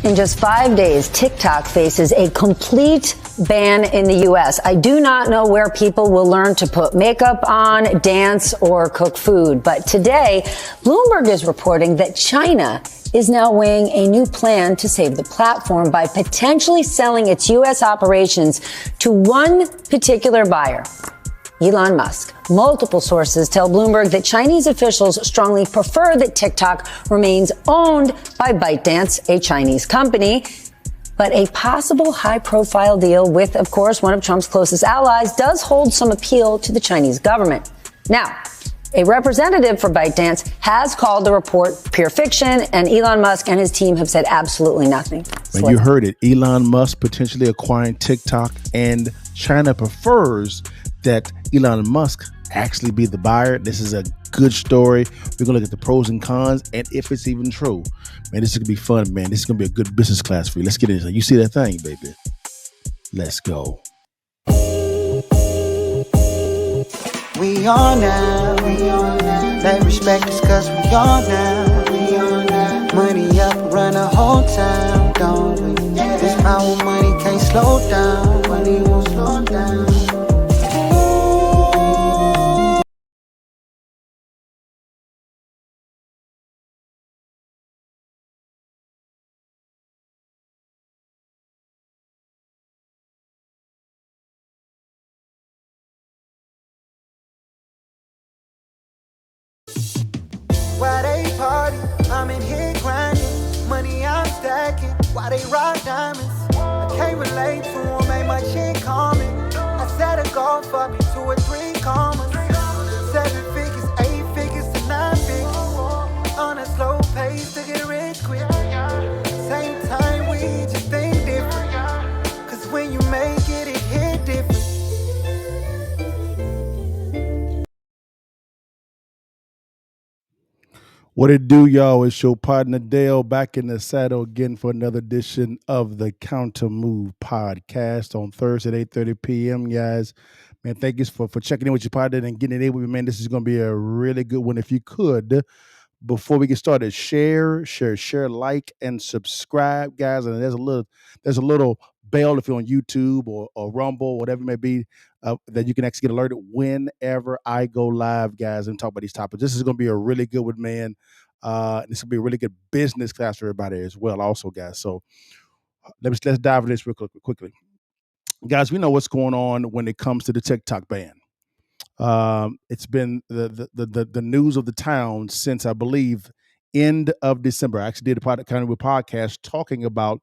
In just 5 days, TikTok faces a complete ban in the U.S. I do not know where people will learn to put makeup on, dance, or cook food. But today, Bloomberg is reporting that China is now weighing a new plan to save the platform by potentially selling its U.S. operations to one particular buyer, Elon Musk. Multiple sources tell Bloomberg that Chinese officials strongly prefer that TikTok remains owned by ByteDance, a Chinese company. But a possible high-profile deal with, of course, one of Trump's closest allies does hold some appeal to the Chinese government. Now, a representative for ByteDance has called the report pure fiction, and Elon Musk and his team have said absolutely nothing. When you heard it, Elon Musk potentially acquiring TikTok, and China prefers that Elon Musk actually be the buyer. This is a good story. We're going to look at the pros and cons and if it's even true. Man, this is going to be fun, man. This is going to be a good business class for you. Let's get into it. You see that thing, baby? Let's go. We on now. Let respect us cause we on now. Money up, run a whole town, don't we? This our money can't slow down. Money won't slow down. Why they party? I'm in here grinding. Money I'm stacking. Why they rock diamonds? I can't relate to them, ain't much in common. I set a goal for me 2 or 3 commas. 7 figures, 8 figures to 9 figures. On a slow pace to get rich quick. Same time we just think different. Cause when you make it, it hit different. What it do, y'all? It's your partner Dale back in the saddle again for another edition of the Counter Move podcast on Thursday at 8:30 p.m. Guys, man, thank you for checking in with your partner and getting it in with me, man. This is going to be a really good one. If you could, before we get started, share, like, and subscribe, guys. And there's a little bell if you're on YouTube or Rumble, whatever it may be, that you can actually get alerted whenever I go live, guys, and talk about these topics. This is going to be a really good one, man. This will be a really good business class for everybody as well, also, guys. So let's dive into this real quickly. Guys, we know what's going on when it comes to the TikTok ban. It's been the news of the town since, I believe, end of December. I actually did a podcast talking about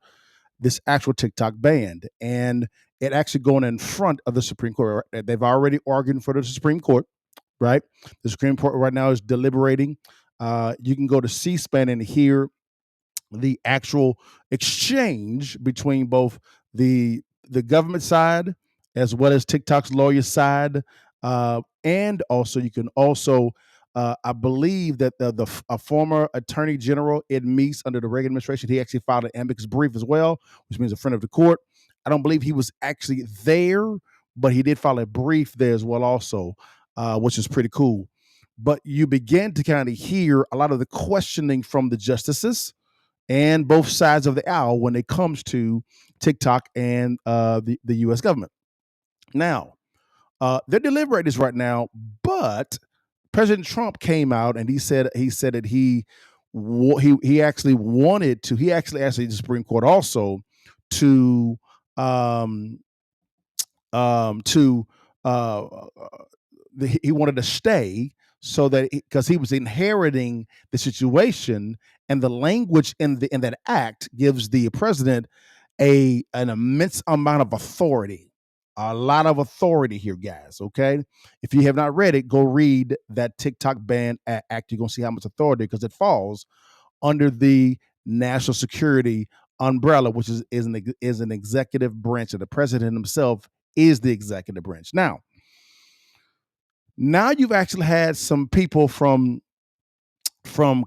this actual TikTok ban, and it actually going in front of the Supreme Court. They've already argued for the Supreme Court, right? The Supreme Court right now is deliberating. You can go to C-SPAN and hear the actual exchange between both the government side as well as TikTok's lawyer side, and also you can also I believe that a former Attorney General Ed Meese under the Reagan administration, he actually filed an amicus brief as well, which means a friend of the court. I don't believe he was actually there, but he did file a brief there as well also, which is pretty cool. But you begin to kind of hear a lot of the questioning from the justices and both sides of the aisle when it comes to TikTok and the U.S. government. Now, they're deliberating this right now, but President Trump came out and he said that he actually wanted to. He actually asked the Supreme Court also to he wanted to stay so that because he was inheriting the situation, and the language in that act gives the president an immense amount of authority. A lot of authority here, guys, okay? If you have not read it, go read that TikTok ban act. You're going to see how much authority, because it falls under the national security umbrella, which is an executive branch, and the president himself is the executive branch. Now you've actually had some people from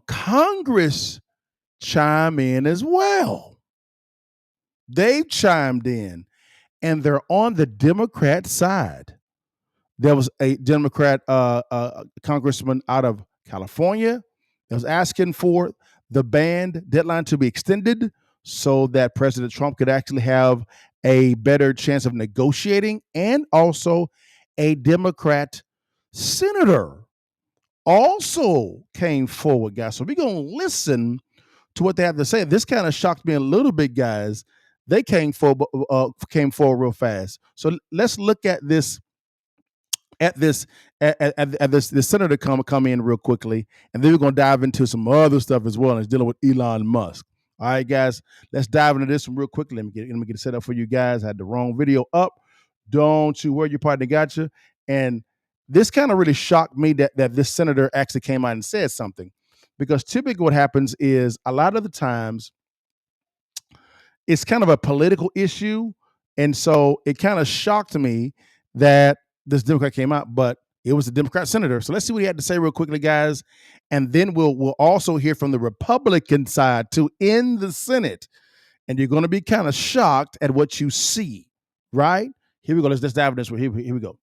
Congress chime in as well. They've chimed in, and they're on the Democrat side. There was a Democrat congressman out of California that was asking for the ban deadline to be extended so that President Trump could actually have a better chance of negotiating, and also a Democrat senator also came forward, guys. So we're going to listen to what they have to say. This kind of shocked me a little bit, guys. They came forward real fast. So let's look at this this senator come in real quickly, and then we're going to dive into some other stuff as well, and it's dealing with Elon Musk. All right, guys, let's dive into this one real quickly. Let me get it set up for you guys. I had the wrong video up. Don't you worry, your partner got you. And this kind of really shocked me that this senator actually came out and said something, because typically what happens is a lot of the times it's kind of a political issue. And so it kind of shocked me that this Democrat came out, but it was a Democrat senator. So let's see what he had to say real quickly, guys. And then we'll also hear from the Republican side too in the Senate. And you're going to be kind of shocked at what you see, right? Here we go. Let's dive into this one. Here we go.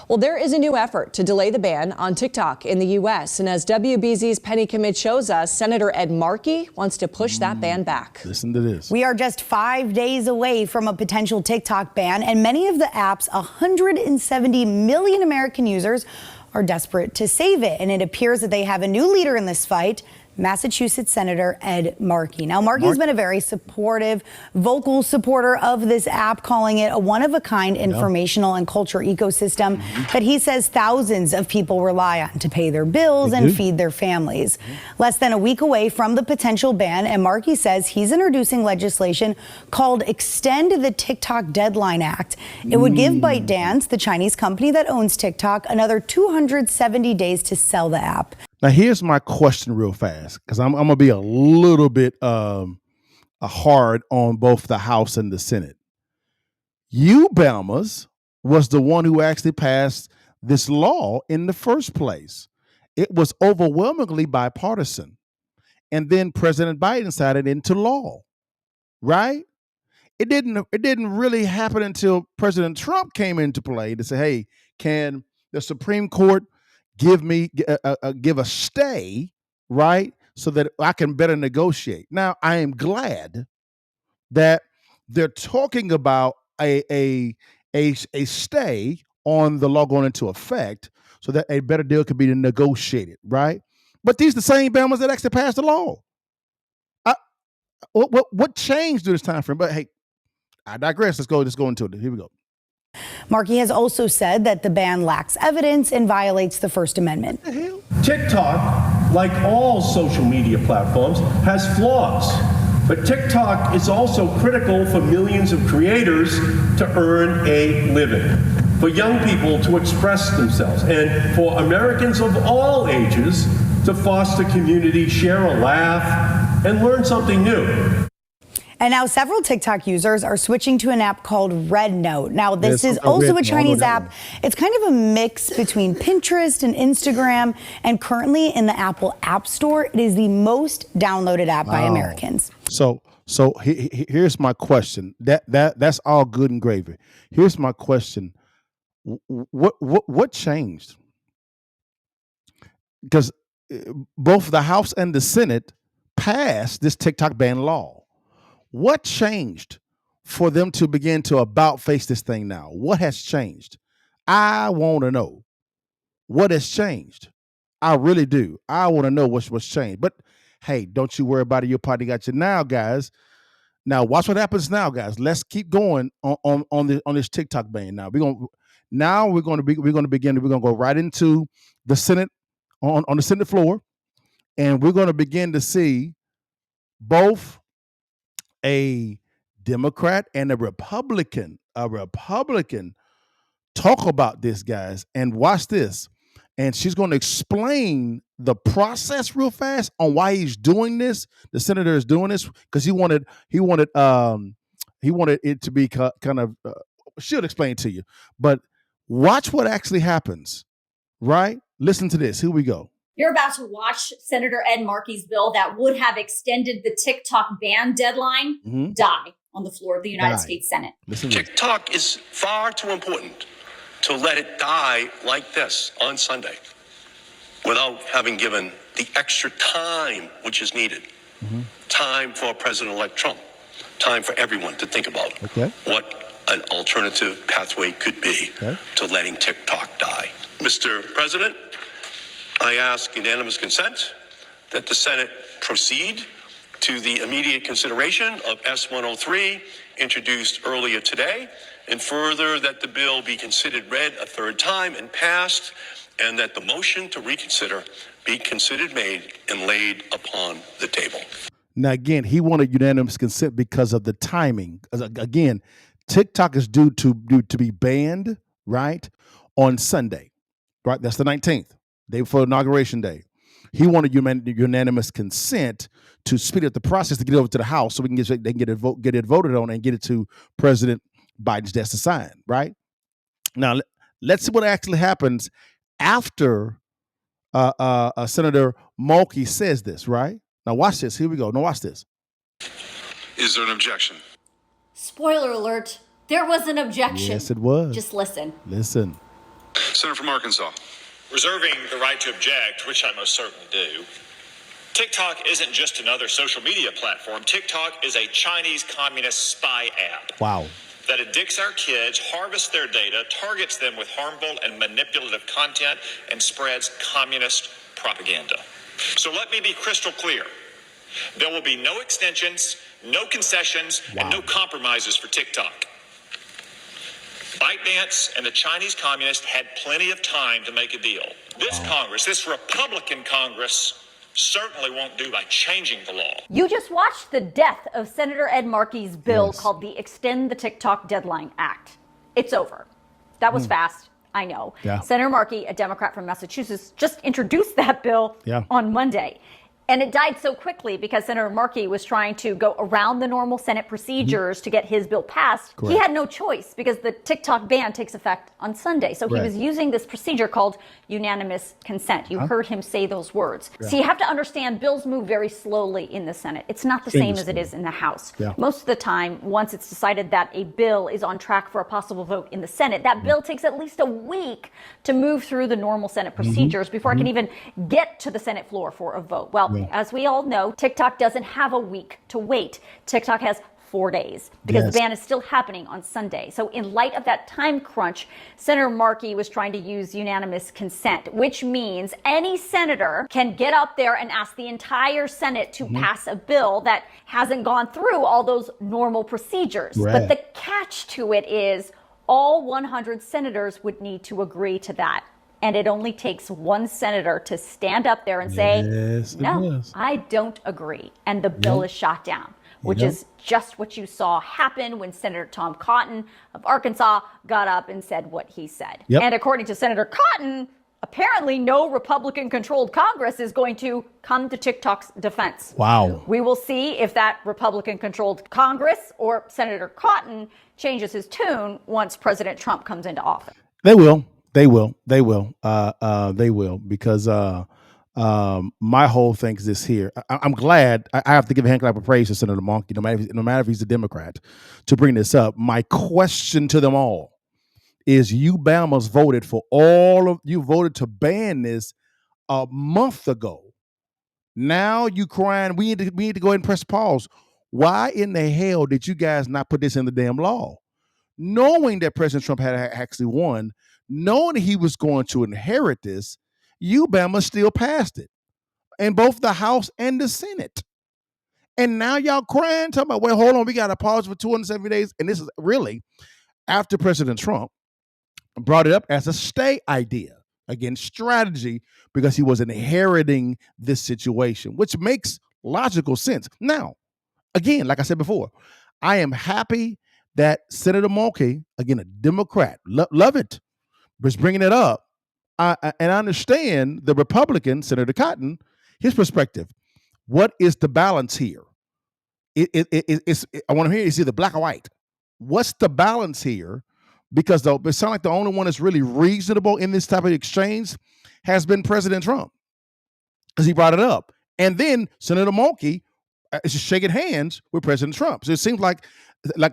Well, there is a new effort to delay the ban on TikTok in the U.S. And as WBZ's Penny Commit shows us, Senator Ed Markey wants to push that ban back. Listen to this. We are just 5 days away from a potential TikTok ban, and many of the app's 170 million American users are desperate to save it. And it appears that they have a new leader in this fight, Massachusetts Senator Ed Markey. Now, Markey's been a very supportive, vocal supporter of this app, calling it a one-of-a-kind informational and culture ecosystem that he says thousands of people rely on to pay their bills and feed their families. Less than a week away from the potential ban, and Markey says he's introducing legislation called Extend the TikTok Deadline Act. It would give ByteDance, the Chinese company that owns TikTok, another 270 days to sell the app. Now, here's my question real fast, because I'm going to be a little bit hard on both the House and the Senate. Bama's was the one who actually passed this law in the first place. It was overwhelmingly bipartisan. And then President Biden signed it into law, right? It didn't really happen until President Trump came into play to say, hey, can the Supreme Court give a stay, right, so that I can better negotiate. Now, I am glad that they're talking about a stay on the law going into effect, so that a better deal could be negotiated, right? But these are the same Bama's that actually passed the law. What changed during this time frame? But hey, I digress. Let's go into it. Here we go. Markey has also said that the ban lacks evidence and violates the First Amendment. TikTok, like all social media platforms, has flaws. But TikTok is also critical for millions of creators to earn a living, for young people to express themselves, and for Americans of all ages to foster community, share a laugh, and learn something new. And now several TikTok users are switching to an app called RedNote. Now, this is also a Chinese app. It's kind of a mix between Pinterest and Instagram. And currently in the Apple App Store, it is the most downloaded app by Americans. So here's my question. That's all good and gravy. Here's my question. What changed? Because both the House and the Senate passed this TikTok ban law. What changed for them to begin to about face this thing now? What has changed? I want to know what has changed. I really do. I want to know what's changed. But hey, don't you worry about it. Your party got you now, guys. Now watch what happens now, guys. Let's keep going on this TikTok ban. Now we're going to go right into the Senate on the Senate floor, and we're going to begin to see both a Democrat and a Republican talk about this, guys. And watch this. And she's going to explain the process real fast on why he's doing this. The senator is doing this because he wanted it to be kind of. She'll explain it to you, but watch what actually happens. Right? Listen to this. Here we go. You're about to watch Senator Ed Markey's bill that would have extended the TikTok ban deadline die on the floor of the United States Senate. TikTok is far too important to let it die like this on Sunday without having given the extra time which is needed. time for President-elect Trump, time for everyone to think about what an alternative pathway could be to letting TikTok die. Mr. President, I ask unanimous consent that the Senate proceed to the immediate consideration of S-103, introduced earlier today, and further that the bill be considered read a third time and passed, and that the motion to reconsider be considered made and laid upon the table. Now, again, he wanted unanimous consent because of the timing. Again, TikTok is due to be banned, right, on Sunday, right? That's the 19th, day before Inauguration Day. He wanted unanimous consent to speed up the process to get it over to the House so they can get it voted on and get it to President Biden's desk to sign, right? Now, let's see what actually happens after Senator Mulkey says this, right? Now, watch this. Here we go. Now, watch this. Is there an objection? Spoiler alert, there was an objection. Yes, it was. Just listen. Listen. Senator from Arkansas. Reserving the right to object, which I most certainly do. TikTok isn't just another social media platform. TikTok is a Chinese communist spy app. Wow. That addicts our kids, harvests their data, targets them with harmful and manipulative content, and spreads communist propaganda. So let me be crystal clear. There will be no extensions, no concessions, and no compromises for TikTok. ByteDance and the Chinese communists had plenty of time to make a deal. This Congress, this Republican Congress, certainly won't do by changing the law. You just watched the death of Senator Ed Markey's bill called the Extend the TikTok Deadline Act. It's over. That was fast, I know. Yeah. Senator Markey, a Democrat from Massachusetts, just introduced that bill on Monday. And it died so quickly because Senator Markey was trying to go around the normal Senate procedures to get his bill passed. Correct. He had no choice because the TikTok ban takes effect on Sunday. So he was using this procedure called unanimous consent. You heard him say those words. So you have to understand bills move very slowly in the Senate. It's not the same as it is in the House. Most of the time, once it's decided that a bill is on track for a possible vote in the Senate, that bill takes at least a week to move through the normal Senate procedures before it can even get to the Senate floor for a vote. Well, as we all know, TikTok doesn't have a week to wait. TikTok has 4 days because the ban is still happening on Sunday. So in light of that time crunch, Senator Markey was trying to use unanimous consent, which means any senator can get up there and ask the entire Senate to pass a bill that hasn't gone through all those normal procedures. But the catch to it is all 100 senators would need to agree to that. And it only takes one senator to stand up there and say, no, I don't agree. And the bill is shot down, which is just what you saw happen when Senator Tom Cotton of Arkansas got up and said what he said. And according to Senator Cotton, apparently no Republican-controlled Congress is going to come to TikTok's defense. Wow. We will see if that Republican-controlled Congress or Senator Cotton changes his tune once President Trump comes into office. They will. They will because my whole thing is this here. I'm glad. I have to give a hand clap of praise to Senator Markey, no matter if he's a Democrat, to bring this up. My question to them all is: you Bamas voted you voted to ban this a month ago. Now you crying we need to go ahead and press pause. Why in the hell did you guys not put this in the damn law? Knowing that President Trump had actually won, knowing that he was going to inherit this, you Bama still passed it in both the House and the Senate. And now y'all crying, talking about, well, hold on, we got to pause for 270 days. And this is really after President Trump brought it up as a stay idea. Again, strategy, because he was inheriting this situation, which makes logical sense. Now, again, like I said before, I am happy that Senator Mulkey, again, a Democrat, love it, was bringing it up. And I understand the Republican, Senator Cotton, his perspective. What is the balance here? I want to hear is either black or white. What's the balance here? Because it sounds like the only one that's really reasonable in this type of exchange has been President Trump, because he brought it up. And then Senator Mulkey is just shaking hands with President Trump. So it seems like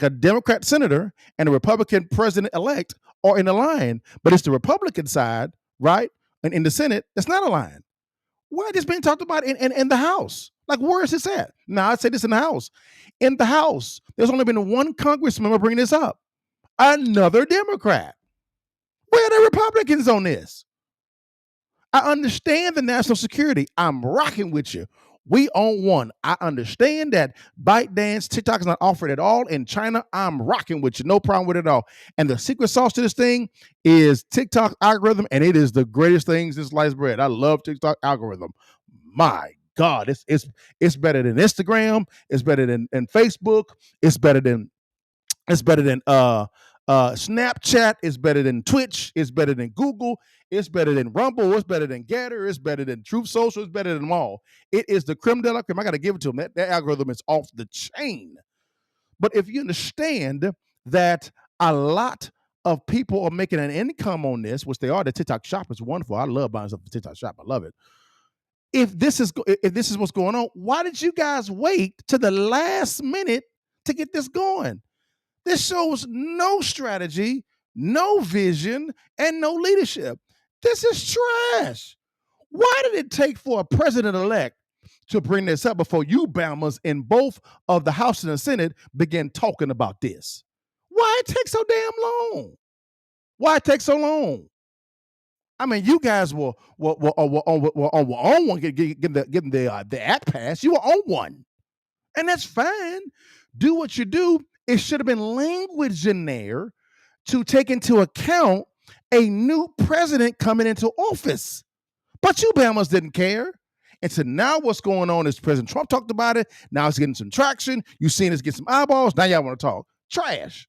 a Democrat senator and a Republican president-elect are in a line, but it's the Republican side, right, and in the Senate that's not aligned. Why is this being talked about in the House? Like, where is this at? Now, I say this in the House. In the House, there's only been one congressman bringing this up. Another Democrat. Where are the Republicans on this? I understand the national security. I'm rocking with you. We own one. I understand that ByteDance, TikTok is not offered at all in China. I'm rocking with you. No problem with it at all. And the secret sauce to this thing is TikTok algorithm, and it is the greatest thing since sliced bread. I love TikTok algorithm. My God, it's better than Instagram. It's better than Facebook. It's better than Snapchat. It's better than Twitch. It's better than Google. It's better than Rumble. It's better than Gator. It's better than Truth Social. It's better than them all. It is the creme de la creme. I got to give it to them. That algorithm is off the chain. But if you understand that a lot of people are making an income on this, which they are, the TikTok shop is wonderful. I love buying stuff at the TikTok shop. I love it. If this is what's going on, why did you guys wait to the last minute to get this going? This shows no strategy, no vision, and no leadership. This is trash. Why did it take for a president-elect to bring this up before you Bammers in both of the House and the Senate begin talking about this? Why it take so damn long? Why it take so long? I mean, you guys were on one, getting the act passed. You were on one, and that's fine. Do what you do. It should have been language in there to take into account a new president coming into office. But you Bammers didn't care. And so now what's going on is President Trump talked about it. Now it's getting some traction. You've seen us get some eyeballs. Now y'all want to talk. Trash.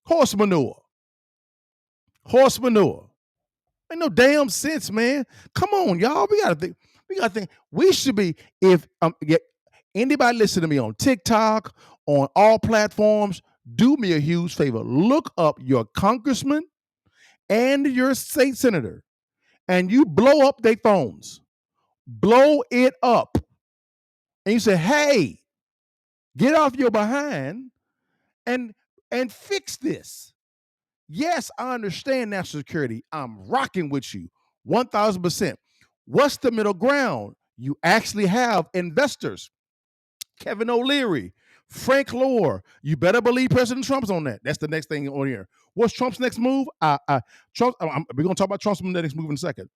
Horse manure. Horse manure. Ain't no damn sense, man. Come on, y'all. We gotta think. We should be, if anybody listen to me on TikTok, on all platforms, do me a huge favor. Look up your congressman and your state senator, and you blow up their phones. Blow it up. And you say, hey, get off your behind and fix this. Yes, I understand national security. I'm rocking with you 1,000%. What's the middle ground? You actually have investors. Kevin O'Leary, Frank Lohr. You better believe President Trump's on that. That's the next thing on here. What's Trump's next move? We're going to talk about Trump's next move in a second.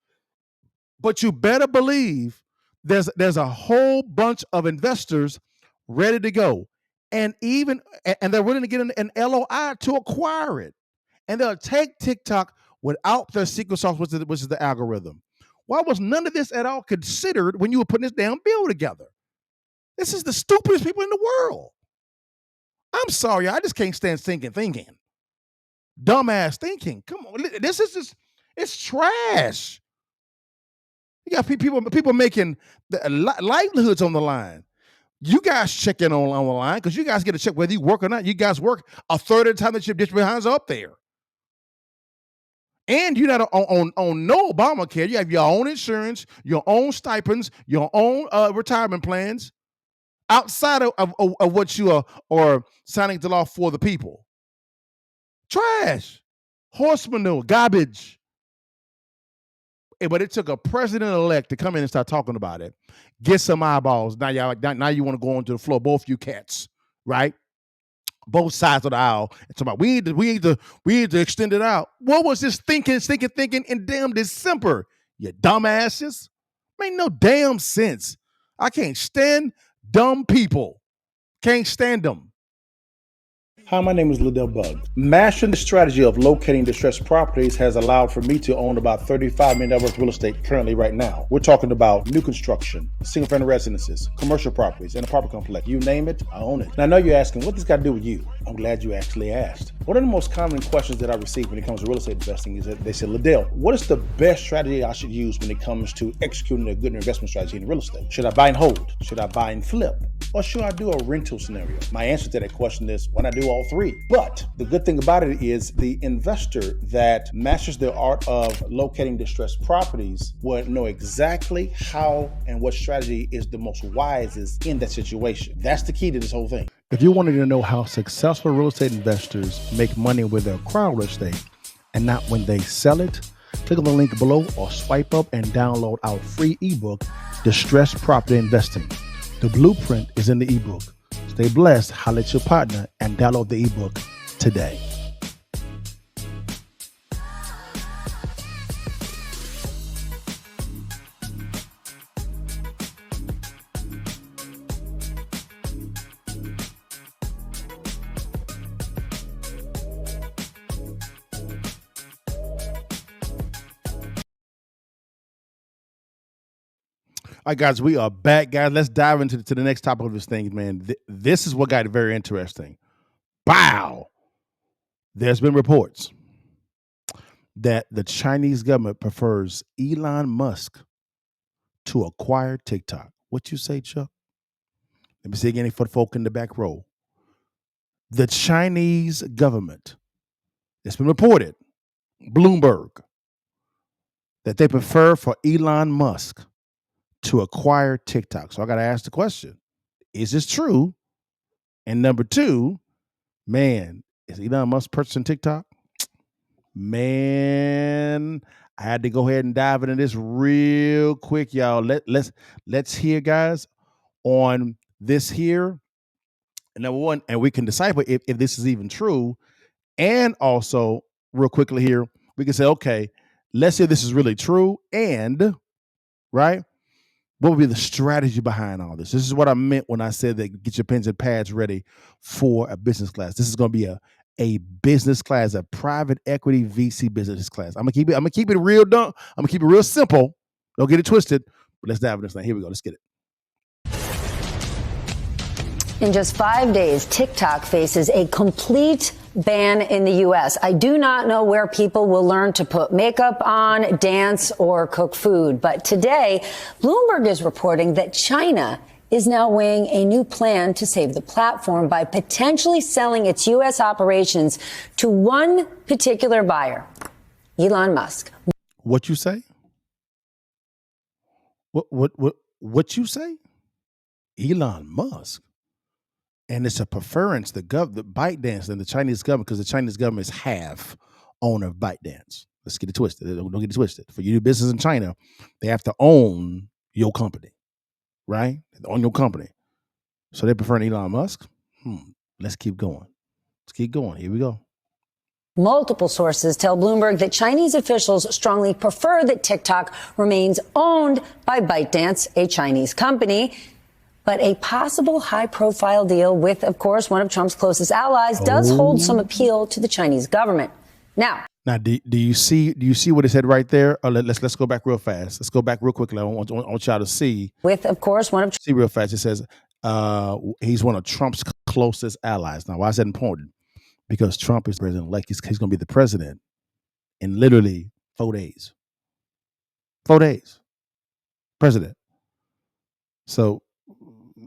But you better believe there's a whole bunch of investors ready to go. And they're willing to get an LOI to acquire it. And they'll take TikTok without their secret sauce, which is the algorithm. Why was none of this at all considered when you were putting this damn bill together? This is the stupidest people in the world. I'm sorry, I just can't stand thinking. Dumbass thinking. Come on, this is just, it's trash. You got people making livelihoods on the line. You guys check in on the line because you guys get to check whether you work or not. You guys work a third of the time that your district behinds are up there. And you're not on no Obamacare. You have your own insurance, your own stipends, your own retirement plans outside of what you are signing the law for the people. Trash. Horse manure, garbage. But it took a president-elect to come in and start talking about it. Get some eyeballs. Now you want to go onto the floor, both you cats, right? Both sides of the aisle. It's about we need to extend it out. What was this thinking in damn December? You dumbasses. Make no damn sense. I can't stand dumb people. Can't stand them. Hi, my name is Liddell Bugg. Mastering the strategy of locating distressed properties has allowed for me to own about $35 million worth of real estate currently right now. We're talking about new construction, single-family residences, commercial properties, and apartment complex. You name it, I own it. Now, I know you're asking, what does this got to do with you? I'm glad you actually asked. One of the most common questions that I receive when it comes to real estate investing is that they say, Liddell, what is the best strategy I should use when it comes to executing a good investment strategy in real estate? Should I buy and hold? Should I buy and flip? Or should I do a rental scenario? My answer to that question is, why not do all three? But the good thing about it is the investor that masters the art of locating distressed properties will know exactly how and what strategy is the most wisest in that situation. That's the key to this whole thing. If you wanted to know how successful real estate investors make money with their acquire real estate and not when they sell it, click on the link below or swipe up and download our free ebook, distressed property investing. The blueprint is in the ebook. Stay blessed, holla at your partner, and download the ebook today. All right, guys, we are back, guys. Let's dive into the next topic of this thing, man. This is what got it very interesting. Wow. There's been reports that the Chinese government prefers Elon Musk to acquire TikTok. What you say, Chuck? Let me say again for the folk in the back row. The Chinese government, it's been reported, Bloomberg, that they prefer for Elon Musk to acquire TikTok. So I got to ask the question, is this true? And number two, man, is Elon Musk purchasing TikTok? Man, I had to go ahead and dive into this real quick, y'all. Let's hear, guys, on this here. And number one, and we can decipher if this is even true. And also, real quickly here, we can say, okay, let's say this is really true. And, right, what would be the strategy behind all this? This is what I meant when I said that get your pens and pads ready for a business class. This is going to be a business class, a private equity VC business class. I'm gonna keep it real dumb. I'm gonna keep it real simple. Don't get it twisted. But let's dive into this thing. Here we go. Let's get it. In just 5 days, TikTok faces a complete ban in the U.S. I do not know where people will learn to put makeup on, dance, or cook food. But today, Bloomberg is reporting that China is now weighing a new plan to save the platform by potentially selling its U.S. operations to one particular buyer, Elon Musk. What you say? What you say? Elon Musk. And it's a preference, the ByteDance and the Chinese government, because the Chinese government is half owner of ByteDance. Let's get it twisted. Don't get it twisted. For you to do business in China, they have to own your company, right? They own your company. So they prefer Elon Musk? Let's keep going. Let's keep going. Here we go. Multiple sources tell Bloomberg that Chinese officials strongly prefer that TikTok remains owned by ByteDance, a Chinese company. But a possible high-profile deal with, of course, one of Trump's closest allies does hold some appeal to the Chinese government. Now, do you see what it said right there? Or let's go back real fast. Let's go back real quickly. I want y'all to see. With, of course, one of see real fast. It says he's one of Trump's closest allies. Now, why is that important? Because Trump is president-elect. He's going to be the president in literally 4 days. 4 days. President. So.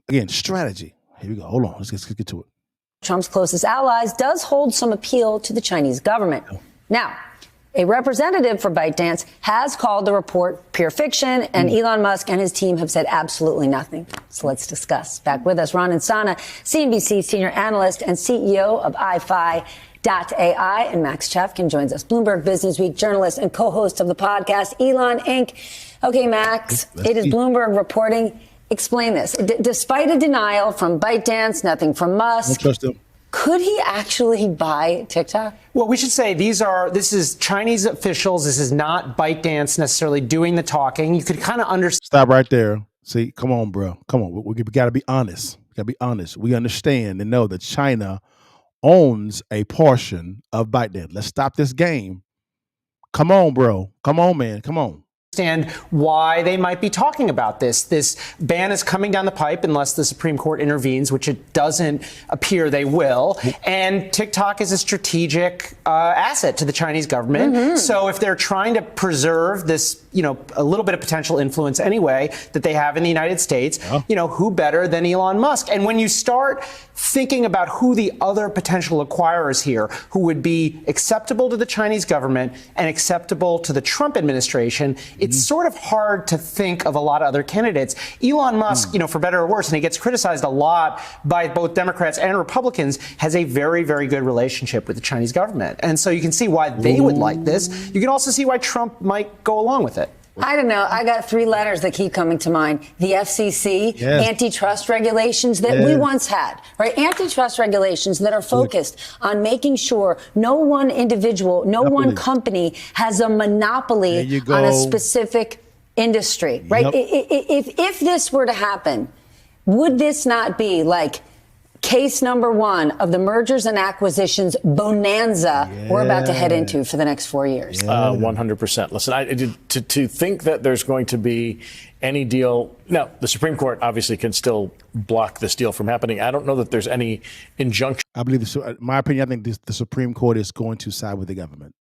Again, strategy. Here we go. Hold on. Let's get to it. Trump's closest allies does hold some appeal to the Chinese government. Now, a representative for ByteDance has called the report pure fiction, and Elon Musk and his team have said absolutely nothing. So let's discuss. Back with us, Ron Insana, CNBC senior analyst and CEO of iFi.ai, and Max Chafkin joins us, Bloomberg Businessweek journalist and co-host of the podcast Elon Inc. Okay, Max, it is Bloomberg reporting. Explain this. Despite a denial from ByteDance, nothing from Musk. Don't trust him. Could he actually buy TikTok? Well, we should say this is Chinese officials. This is not ByteDance necessarily doing the talking. You could kind of understand. Stop right there. See, come on, bro. Come on. We got to be honest. We got to be honest. We understand and know that China owns a portion of ByteDance. Let's stop this game. Come on, bro. Come on, man. Come on. Understand why they might be talking about this. This ban is coming down the pipe unless the Supreme Court intervenes, which it doesn't appear they will. And TikTok is a strategic asset to the Chinese government. So if they're trying to preserve this, a little bit of potential influence anyway that they have in the United States, who better than Elon Musk? And when you start thinking about who the other potential acquirers here who would be acceptable to the Chinese government and acceptable to the Trump administration, it's sort of hard to think of a lot of other candidates. Elon Musk, for better or worse, and he gets criticized a lot by both Democrats and Republicans, has a very, very good relationship with the Chinese government. And so you can see why they would like this. You can also see why Trump might go along with it. I don't know. I got three letters that keep coming to mind. The FCC, antitrust regulations that we once had, right? Antitrust regulations that are focused on making sure no one individual, no one company has a monopoly on a specific industry, right? If this were to happen, would this not be like case number one of the mergers and acquisitions bonanza we're about to head into for the next 4 years? 100%. Listen, to think that there's going to be any deal. Now, the Supreme Court obviously can still block this deal from happening. I don't know that there's any injunction. I believe, my opinion, I think the Supreme Court is going to side with the government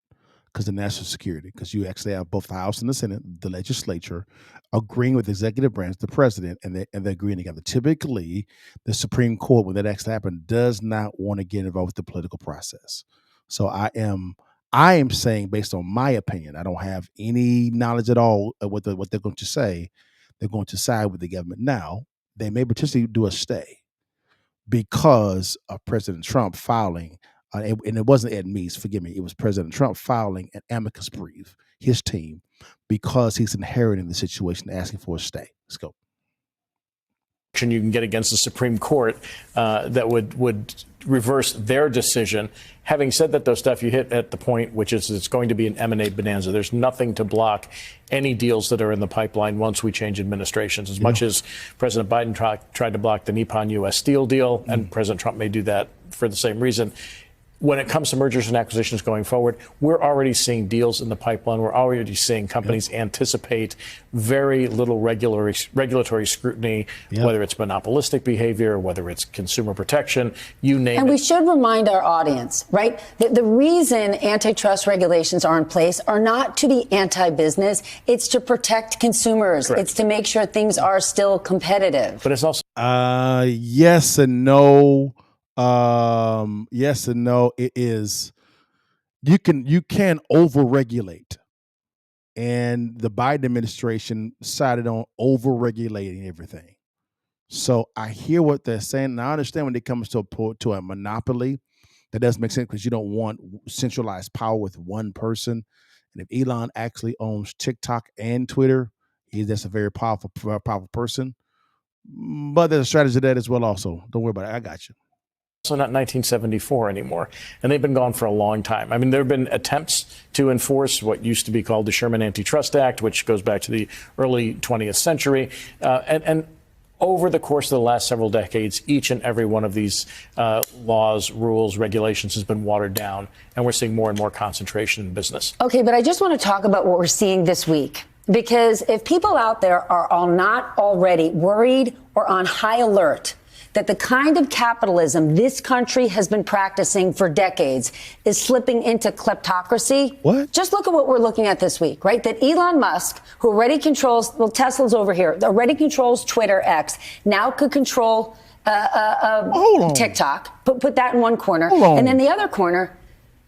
because of national security, because you actually have both the House and the Senate, the legislature, agreeing with the executive branch, the president, and they're agreeing together. Typically, the Supreme Court, when that actually happens, does not want to get involved with the political process. So I am saying, based on my opinion, I don't have any knowledge at all of what they're going to say. They're going to side with the government. Now, they may potentially do a stay because of President Trump filing, and it wasn't Ed Meese, forgive me, it was President Trump filing an amicus brief, his team, because he's inheriting the situation, asking for a stay. Let's go. You can get against the Supreme Court that would reverse their decision. Having said that, though, Steph, you hit at the point, which is it's going to be an M&A bonanza. There's nothing to block any deals that are in the pipeline once we change administrations. As much as President Biden tried to block the Nippon U.S. Steel deal, and President Trump may do that for the same reason. When it comes to mergers and acquisitions going forward, we're already seeing deals in the pipeline. We're already seeing companies anticipate very little regulatory scrutiny, whether it's monopolistic behavior, whether it's consumer protection, you name it. And we should remind our audience, right, that the reason antitrust regulations are in place are not to be anti-business. It's to protect consumers. Correct. It's to make sure things are still competitive. But it's also yes and no. Yes and no. It is. You can overregulate, and the Biden administration decided on overregulating everything. So I hear what they're saying, and I understand when it comes to a monopoly, that doesn't make sense because you don't want centralized power with one person. And if Elon actually owns TikTok and Twitter, that's a very powerful person. But there's a strategy to that as well. Also, don't worry about it. I got you. Also not 1974 anymore, and they've been gone for a long time. I mean, there have been attempts to enforce what used to be called the Sherman Antitrust Act, which goes back to the early 20th century. And over the course of the last several decades, each and every one of these laws, rules, regulations has been watered down, and we're seeing more and more concentration in business. Okay, but I just want to talk about what we're seeing this week. Because if people out there are not already worried or on high alert that the kind of capitalism this country has been practicing for decades is slipping into kleptocracy. What? Just look at what we're looking at this week, right? That Elon Musk, who already controls, well, Tesla's over here, already controls Twitter X, now could control TikTok. Put that in one corner. And then the other corner,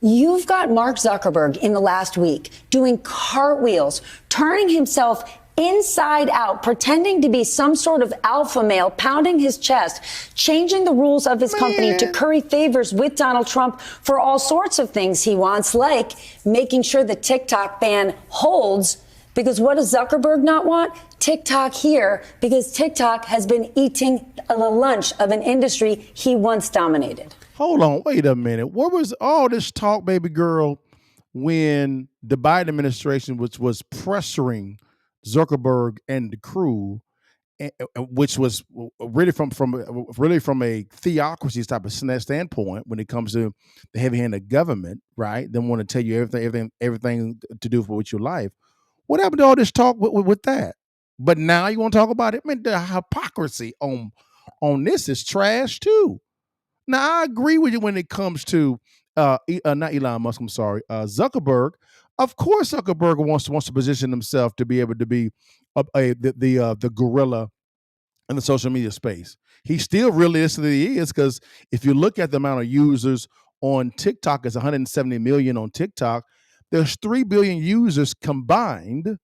you've got Mark Zuckerberg in the last week doing cartwheels, turning himself inside out, pretending to be some sort of alpha male, pounding his chest, changing the rules of his company to curry favors with Donald Trump for all sorts of things he wants, like making sure the TikTok ban holds. Because what does Zuckerberg not want? TikTok here, because TikTok has been eating the lunch of an industry he once dominated. Hold on, wait a minute. What was all this talk, baby girl, when the Biden administration was pressuring Zuckerberg and the crew, which was really from a theocracy type of standpoint when it comes to the heavy-handed government, right? They want to tell you everything to do with your life. What happened to all this talk with that? But now you want to talk about it? I mean, the hypocrisy on this is trash too. Now I agree with you when it comes to not Elon Musk. I'm sorry, Zuckerberg. Of course, Zuckerberg wants to position himself to be able to be the gorilla in the social media space. He still realistically is, because if you look at the amount of users on TikTok, it's 170 million on TikTok. There's 3 billion users combined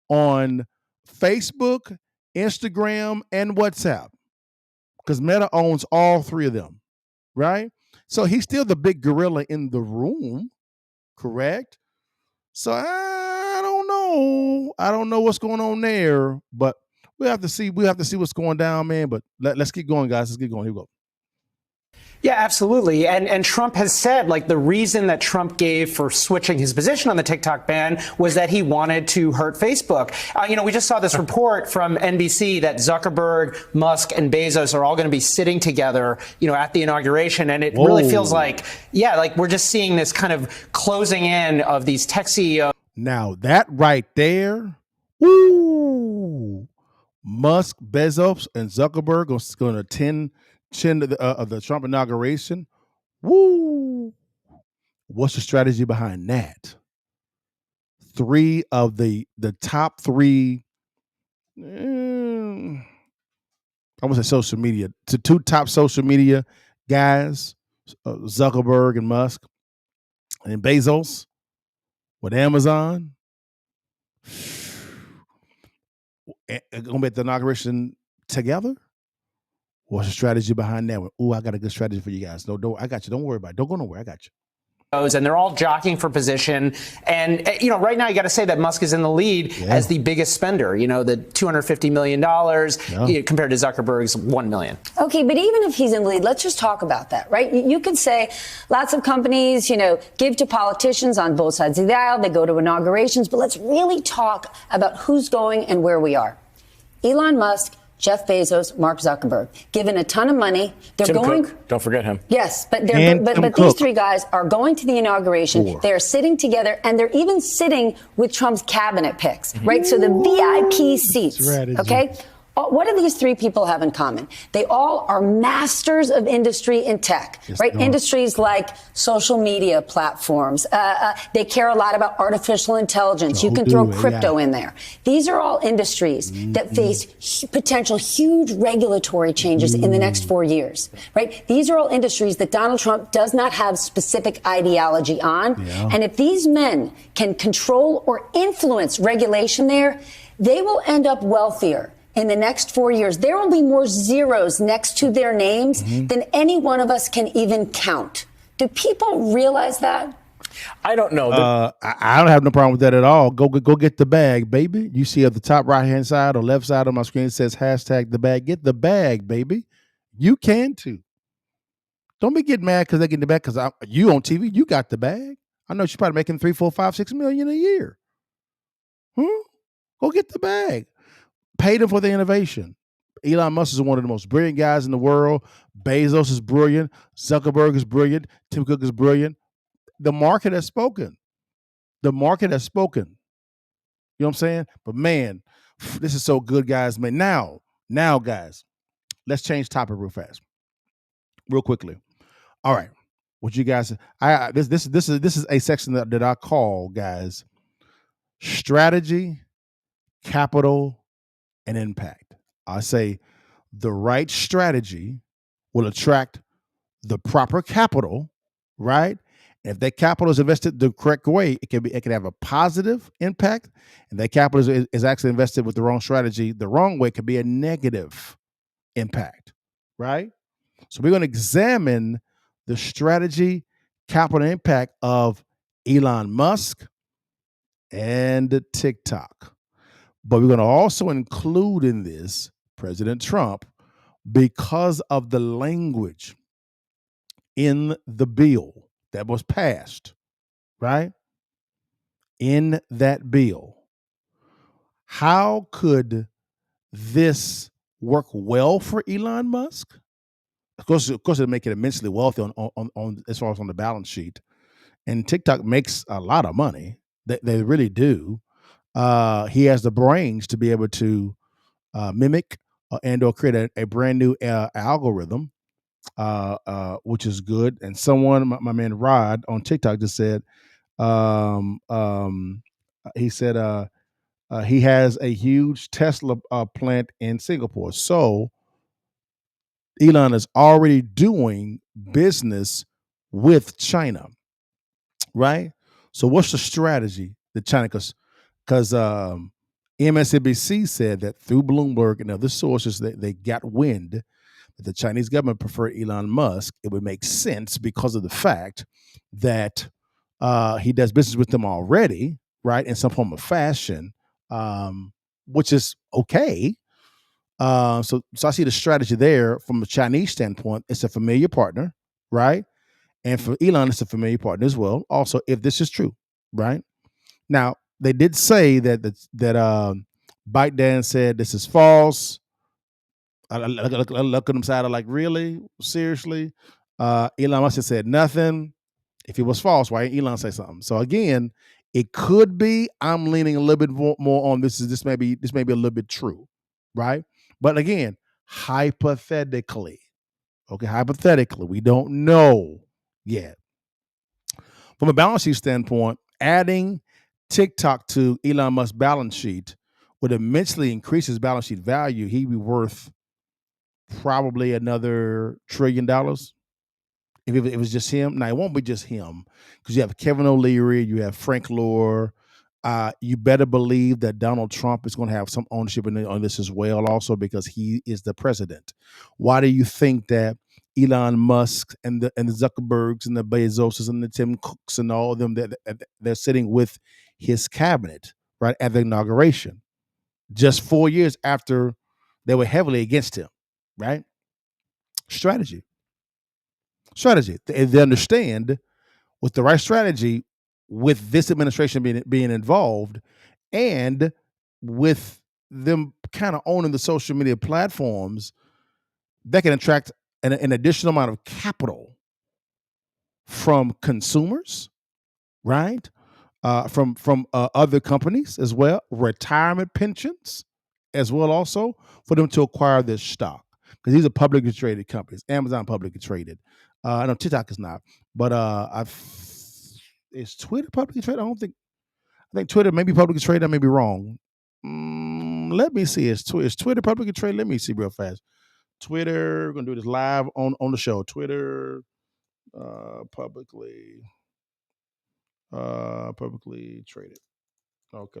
on Facebook, Instagram, and WhatsApp, because Meta owns all three of them, right? So he's still the big gorilla in the room, correct? So I don't know. don't know what's going on there, but we have to see what's going down, man. But let's get going, guys. Let's get going. Here we go. Yeah, absolutely. And Trump has said, like, the reason that Trump gave for switching his position on the TikTok ban was that he wanted to hurt Facebook. We just saw this report from NBC that Zuckerberg, Musk, and Bezos are all going to be sitting together, at the inauguration. And it really feels like we're just seeing this kind of closing in of these tech CEOs. Now that right there, woo, Musk, Bezos, and Zuckerberg are going to attend the Trump inauguration. Woo! What's the strategy behind that? Three of the top three, I would say social media, two top social media guys, Zuckerberg and Musk, and Bezos with Amazon. Going to be at the inauguration together? What's the strategy behind that one? I got a good strategy for you guys. No, I got you. Don't worry about it. Don't go nowhere. I got you. And they're all jockeying for position. And, right now you got to say that Musk is in the lead as the biggest spender, the $250 million compared to Zuckerberg's $1 million. Okay, but even if he's in the lead, let's just talk about that, right? You could say lots of companies, give to politicians on both sides of the aisle. They go to inaugurations. But let's really talk about who's going and where we are. Elon Musk, Jeff Bezos, Mark Zuckerberg, given a ton of money. They're Tim going. Cook. Don't forget him. Yes, but these three guys are going to the inauguration. They are sitting together, and they're even sitting with Trump's cabinet picks, right? So the VIP seats. Okay. What do these three people have in common? They all are masters of industry in tech, right? Industries like social media platforms. They care a lot about artificial intelligence. You can throw crypto in there. These are all industries that face potential huge regulatory changes in the next 4 years, right? These are all industries that Donald Trump does not have specific ideology on. And if these men can control or influence regulation there, they will end up wealthier. In the next 4 years, there will be more zeros next to their names than any one of us can even count. Do people realize that? I don't know. I don't have no problem with that at all. Go get the bag, baby. You see at the top right-hand side or left side of my screen, it says hashtag the bag. Get the bag, baby. You can too. Don't be getting mad because they get the bag because you on TV, you got the bag. I know she's probably making $3, $4, $5, $6 million a year. Go get the bag. Pay them for the innovation. Elon Musk is one of the most brilliant guys in the world. Bezos is brilliant. Zuckerberg is brilliant. Tim Cook is brilliant. The market has spoken. The market has spoken. You know what I'm saying? But man, this is so good, guys. Man, now, guys, let's change topic real fast, real quickly. All right, what you guys? This is a section that I call, guys, strategy, capital, and impact. I say the right strategy will attract the proper capital, right? And if that capital is invested the correct way, it can have a positive impact. And that capital is actually invested with the wrong strategy, the wrong way, could be a negative impact, right? So we're going to examine the strategy, capital, and impact of Elon Musk and TikTok. But we're going to also include in this President Trump because of the language in the bill that was passed, right? In that bill. How could this work well for Elon Musk? Of course, it'll make it immensely wealthy on as far as on the balance sheet. And TikTok makes a lot of money. They really do. He has the brains to be able to mimic and or create a brand new algorithm, which is good. And someone, my man Rod on TikTok just said, he said he has a huge Tesla plant in Singapore. So Elon is already doing business with China, right? So what's the strategy that China, because MSNBC said that through Bloomberg and other sources that they got wind that the Chinese government preferred Elon Musk. It would make sense because of the fact that he does business with them already, right, in some form of fashion, which is okay. So I see the strategy there from a Chinese standpoint. It's a familiar partner, right? And for Elon, it's a familiar partner as well. Also, if this is true, right? Now, they did say that ByteDance said this is false. I look at them side of like, really? Seriously? Elon Musk said nothing. If it was false, why didn't Elon say something? So again, it could be. I'm leaning a little bit more on this may be a little bit true, right? But again, hypothetically, we don't know yet. From a balance sheet standpoint, adding TikTok to Elon Musk's balance sheet would immensely increase his balance sheet value. He'd be worth probably another $1 trillion. If it was just him. Now, it won't be just him, because you have Kevin O'Leary, you have Frank Lohr. You better believe that Donald Trump is going to have some ownership on this as well, also because he is the president. Why do you think that Elon Musk and the Zuckerbergs and the Bezoses and the Tim Cooks and all of them, that they're sitting with his cabinet right at the inauguration, just 4 years after they were heavily against him, right? Strategy. They understand with the right strategy, with this administration being involved, and with them kind of owning the social media platforms, that can attract an additional amount of capital from consumers, right? From other companies as well, retirement pensions as well, also for them to acquire this stock, because these are publicly traded companies. Amazon publicly traded. I know TikTok is not, but is Twitter publicly traded? I think Twitter may be publicly traded. I may be wrong. Let me see. Is Twitter publicly traded? Let me see real fast. Twitter. We're gonna do this live on the show. Twitter publicly traded. Okay,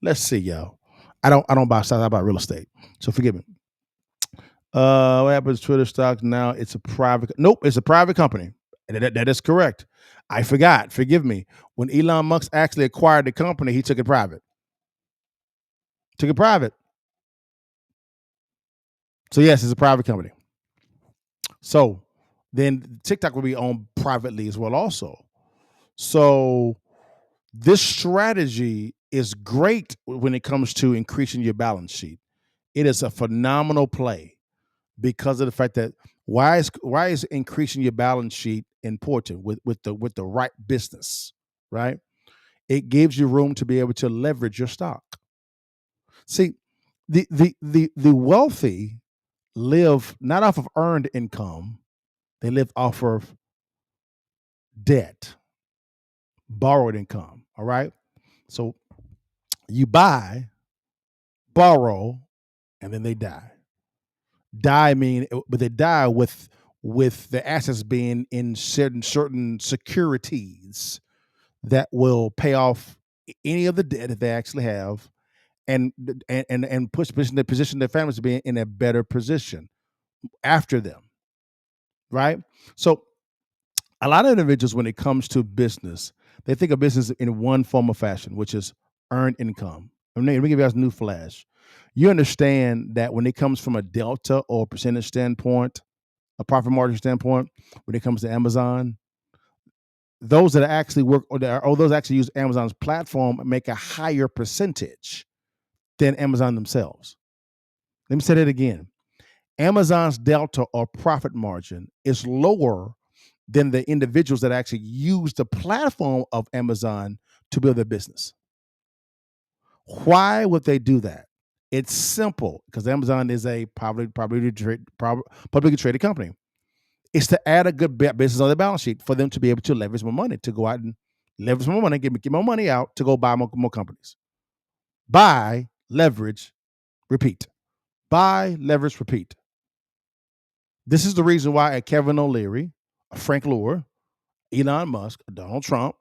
let's see, y'all. I don't buy stocks. I buy real estate. So forgive me. What happens to Twitter stock now? It's a private. Nope, it's a private company. That is correct. I forgot. Forgive me. When Elon Musk actually acquired the company, he took it private. So yes, it's a private company. So then TikTok will be owned privately as well, also. So this strategy is great when it comes to increasing your balance sheet. It is a phenomenal play because of the fact that why is increasing your balance sheet important with the right business, right? It gives you room to be able to leverage your stock. See, the wealthy live not off of earned income, they live off of debt, borrowed income. All right. So you buy, borrow, and then they die. But they die with the assets being in certain securities that will pay off any of the debt that they actually have, and position their families to be in a better position after them, right? So a lot of individuals, when it comes to business, they think of business in one form of fashion, which is earned income. Let me give you guys a new flash. You understand that when it comes from a delta or percentage standpoint, a profit margin standpoint, when it comes to Amazon, those that actually work or those that actually use Amazon's platform make a higher percentage than Amazon themselves. Let me say that again. Amazon's delta or profit margin is lower than the individuals that actually use the platform of Amazon to build their business. Why would they do that? It's simple, because Amazon is a publicly traded company. It's to add a good business on their balance sheet for them to be able to leverage more money, to go out and leverage more money, get more money out to go buy more companies. Buy, leverage, repeat. Buy, leverage, repeat. This is the reason why a Kevin O'Leary, a Frank Lohr, Elon Musk, Donald Trump,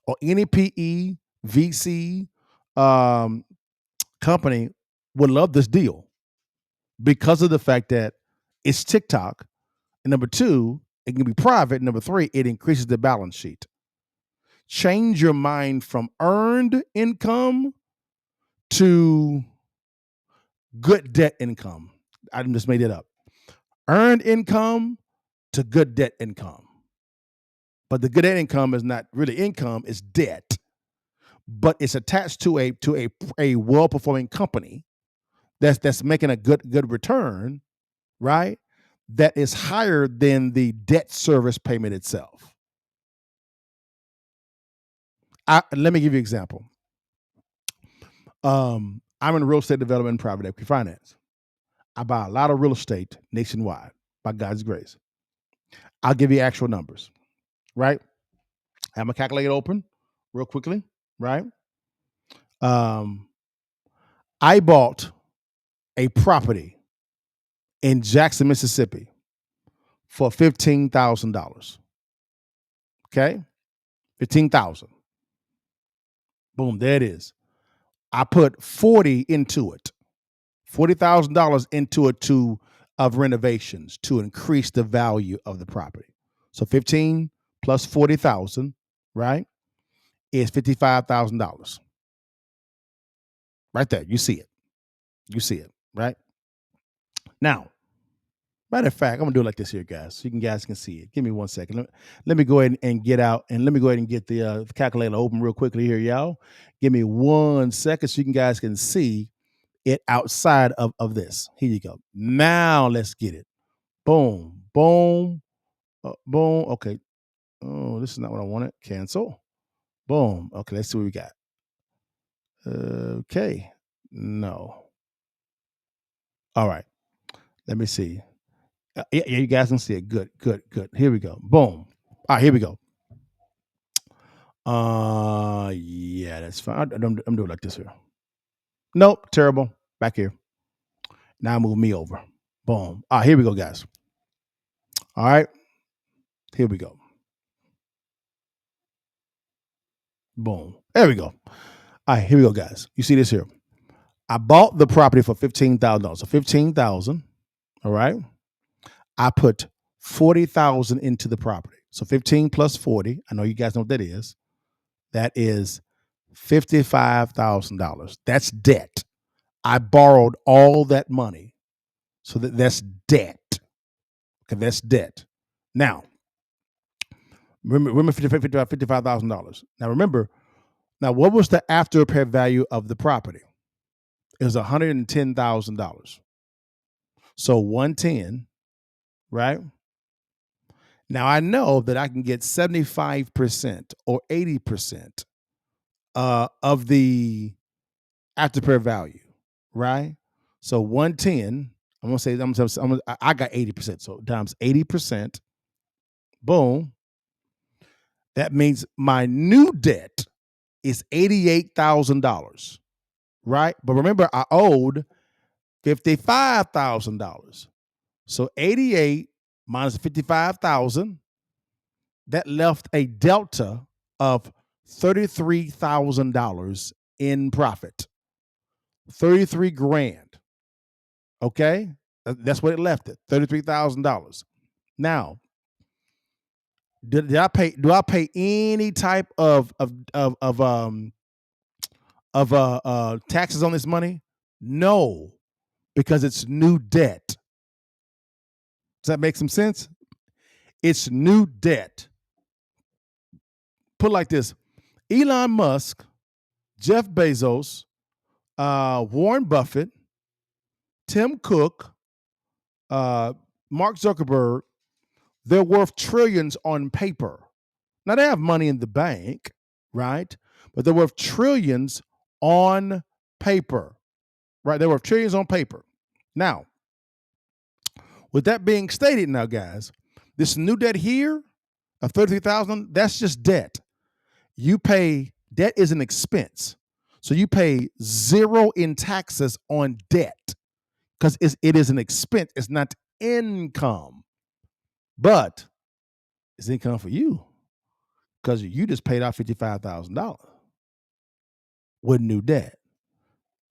or any PE, VC company would love this deal, because of the fact that it's TikTok. And number two, it can be private. Number three, it increases the balance sheet. change your mind from earned income to good debt income. I just made it up. Earned income to good debt income. But the good debt income is not really income, it's debt. But it's attached to a well-performing company that's making a good return, right? That is higher than the debt service payment itself. Let me give you an example. I'm in real estate development and private equity finance. I buy a lot of real estate nationwide by God's grace. I'll give you actual numbers, right? I have my calculator open real quickly, right? I bought a property in Jackson, Mississippi for $15,000. Okay? 15,000. Boom, there it is. I put 40 into it. $40,000 into it of renovations to increase the value of the property. So 15 plus 40,000, right, is $55,000. Right there, you see it. You see it, right? Now, matter of fact, I'm gonna do it like this here, guys, so you guys can see it. Give me 1 second. Let me go ahead and get out, and let me go ahead and get the calculator open real quickly here, y'all. Give me 1 second so you guys can see it outside of this. Here you go. Now let's get it. Boom, boom, boom. Okay. Oh, this is not what I wanted. Cancel. Boom. Okay, let's see what we got. Okay. No. All right. Let me see. Yeah, you guys can see it. Good. Here we go. Boom. All right, here we go. Yeah, that's fine. I'm doing like this here. Nope, terrible. Back here. Now move me over. Boom. All right, here we go, guys. All right. Here we go. Boom. There we go. All right, here we go, guys. You see this here. I bought the property for $15,000. So $15,000. All right. I put $40,000 into the property. So 15 plus 40. I know you guys know what that is. That is $55,000. That's debt. I borrowed all that money. So that's debt. Okay, that's debt. Now, remember $55,000. Now remember, what was the after repair value of the property? It was $110,000. So 110, right? Now I know that I can get 75% or 80% of the after repair value, right? So 110, I got 80%. So times 80%, boom. That means my new debt is $88,000, right? But remember, I owed $55,000. So 88 minus 55,000, that left a delta of $33,000 in profit. 33 grand. Okay? That's what it left it. $33,000. Now, do I pay any type of taxes on this money? No, because it's new debt. Does that make some sense? It's new debt. Put it like this: Elon Musk, Jeff Bezos, Warren Buffett, Tim Cook, Mark Zuckerberg, they're worth trillions on paper. Now they have money in the bank, right? But they're worth trillions on paper, right? They're worth trillions on paper. Now, with that being stated, now guys, this new debt here of $33,000, that's just debt. You pay, debt is an expense. So you pay zero in taxes on debt because it is an expense. It's not income, but it's income for you because you just paid out $55,000 with new debt.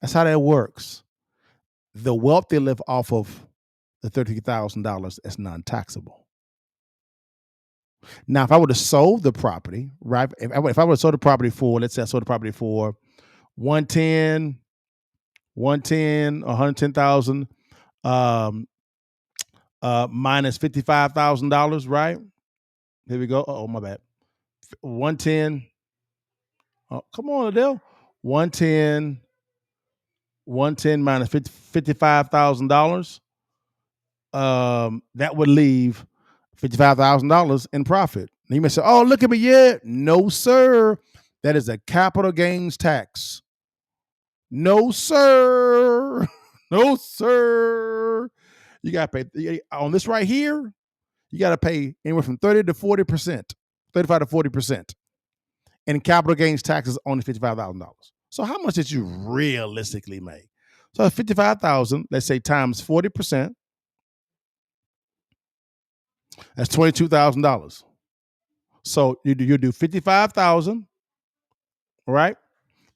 That's how that works. The wealth they live off of the $33,000 is non-taxable. Now, if I would have sold the property, right? If I would have sold the property for, let's say I sold the property for 110,000, minus $55,000, right? Here we go. Oh, my bad. 110. Oh, come on, Adele. 110 minus $55,000. That would leave $55,000 in profit. And you may say, "Oh, look at me, yeah." No, sir. That is a capital gains tax. No, sir. No, sir. You got to pay on this right here. You got to pay anywhere from 30 to 40%, 35 to 40%, in capital gains taxes on the $55,000. So how much did you realistically make? So $55,000, let's say times 40%, that's $22,000. So you do 55,000, right?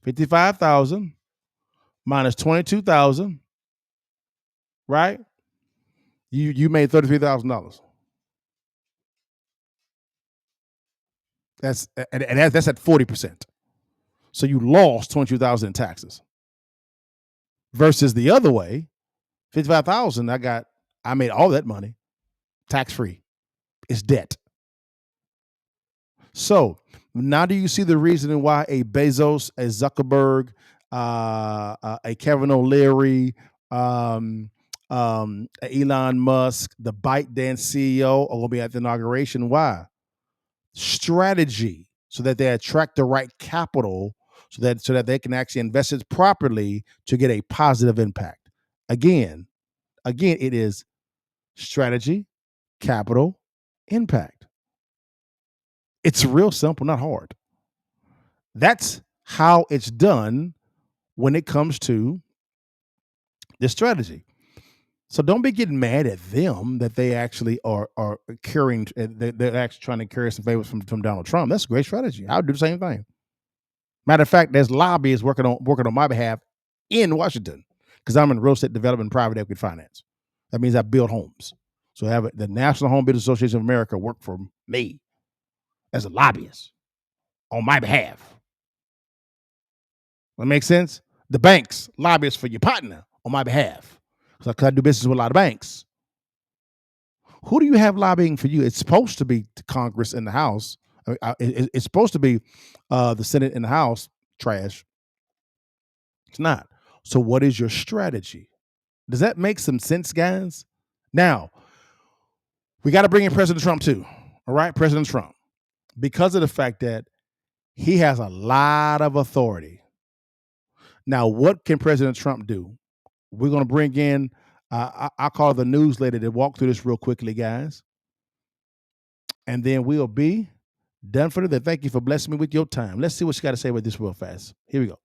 55,000 minus 22,000, right? You made $33,000. That's at 40%. So you lost 22,000 in taxes. Versus the other way, 55,000, I made all that money tax free. It's debt. So now do you see the reason why a Bezos, a Zuckerberg, a Kevin O'Leary, Elon Musk, the ByteDance CEO are going to be at the inauguration? Why? Strategy, so that they attract the right capital, so that they can actually invest it properly to get a positive impact. Again, it is strategy, capital, impact. It's real simple, not hard. That's how it's done when it comes to this strategy. So don't be getting mad at them that they actually are carrying, they're actually trying to carry some favors from Donald Trump. That's a great strategy. I would do the same thing. Matter of fact, there's lobbyists working on my behalf in Washington because I'm in real estate development and private equity finance. That means I build homes. So I have the National Home Builders Association of America work for me as a lobbyist on my behalf. That makes sense? The banks, lobbyists for your partner on my behalf. Because I do business with a lot of banks. Who do you have lobbying for you? It's supposed to be Congress and the House. It's supposed to be the Senate and the House. Trash. It's not. So what is your strategy? Does that make some sense, guys? Now, we got to bring in President Trump too. All right, President Trump. Because of the fact that he has a lot of authority. Now, what can President Trump do? We're going to bring in, I call it the newsletter to walk through this real quickly, guys. And then we'll be done for today. Thank you for blessing me with your time. Let's see what you got to say about this real fast. Here we go.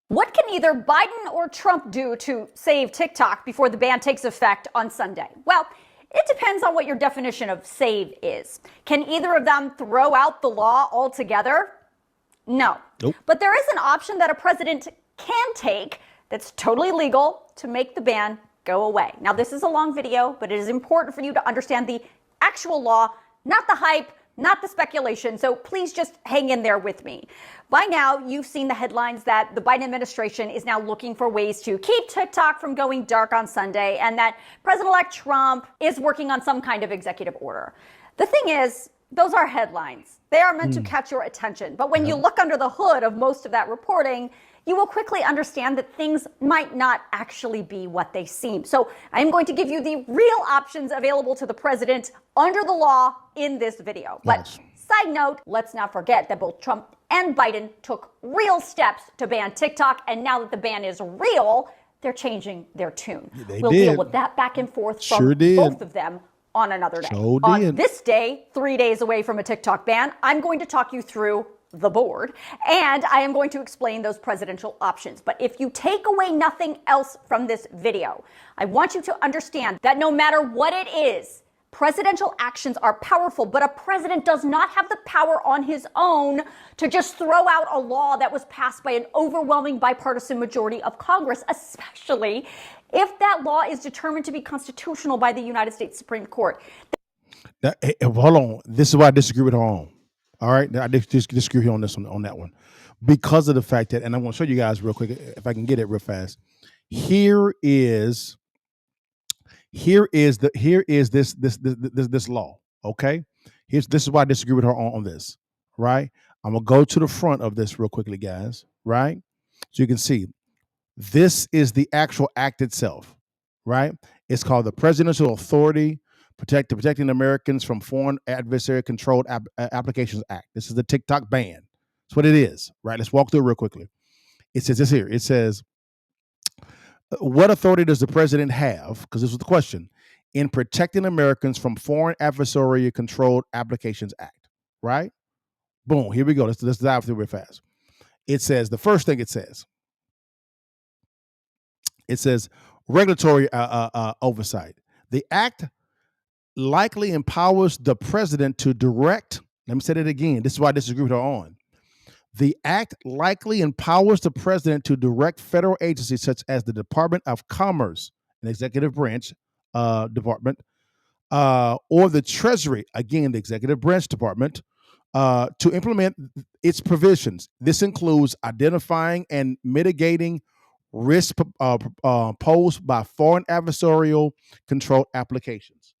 What can either Biden or Trump do to save TikTok before the ban takes effect on Sunday? Well, it depends on what your definition of save is. Can either of them throw out the law altogether? No. Nope. But there is an option that a president can take that's totally legal to make the ban go away. Now, this is a long video, but it is important for you to understand the actual law, not the hype, not the speculation. So please just hang in there with me. By now, you've seen the headlines that the Biden administration is now looking for ways to keep TikTok from going dark on Sunday, and that President-elect Trump is working on some kind of executive order. The thing is, those are headlines. They are meant to catch your attention. But when you look under the hood of most of that reporting, you will quickly understand that things might not actually be what they seem. So I'm going to give you the real options available to the president under the law in this video. But side note, let's not forget that both Trump and Biden took real steps to ban TikTok. And now that the ban is real, they're changing their tune. We'll deal with that back and forth from both of them on another day. On this day, 3 days away from a TikTok ban, I'm going to talk you through the board, and I am going to explain those presidential options. But if you take away nothing else from this video, I want you to understand that no matter what it is, presidential actions are powerful, but a president does not have the power on his own to just throw out a law that was passed by an overwhelming bipartisan majority of Congress, especially if that law is determined to be constitutional by the United States Supreme Court. Hold on. This is why I disagree with her on. All right, I just disagree on this one, on that one, because of the fact that, and I'm going to show you guys real quick if I can get it real fast. Here is this law. Okay, this is why I disagree with her on this. Right, I'm gonna go to the front of this real quickly, guys. Right, so you can see this is the actual act itself. Right, it's called the Presidential Authority Protecting Americans from Foreign Adversary Controlled Applications Act. This is the TikTok ban. That's what it is. Right, let's walk through it real quickly. It says this here. It says, what authority does the president have? Because this was the question, in protecting Americans from Foreign Adversary Controlled Applications Act. Right? Boom. Here we go. Let's dive through real fast. It says, the first thing it says regulatory oversight. The act likely empowers the president to direct. Let me say it again. This is why I disagree with her on. The act likely empowers the president to direct federal agencies such as the Department of Commerce, an executive branch department, or the Treasury, again, the executive branch department, to implement its provisions. This includes identifying and mitigating risk posed by foreign adversarial controlled applications.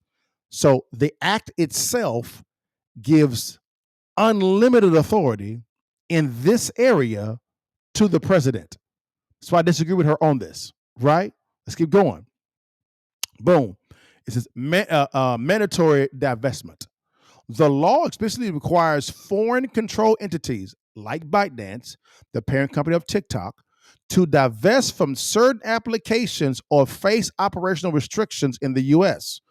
So the act itself gives unlimited authority in this area to the president. So I disagree with her on this, right? Let's keep going. Boom. It says mandatory divestment. The law explicitly requires foreign control entities like ByteDance, the parent company of TikTok, to divest from certain applications or face operational restrictions in the U.S.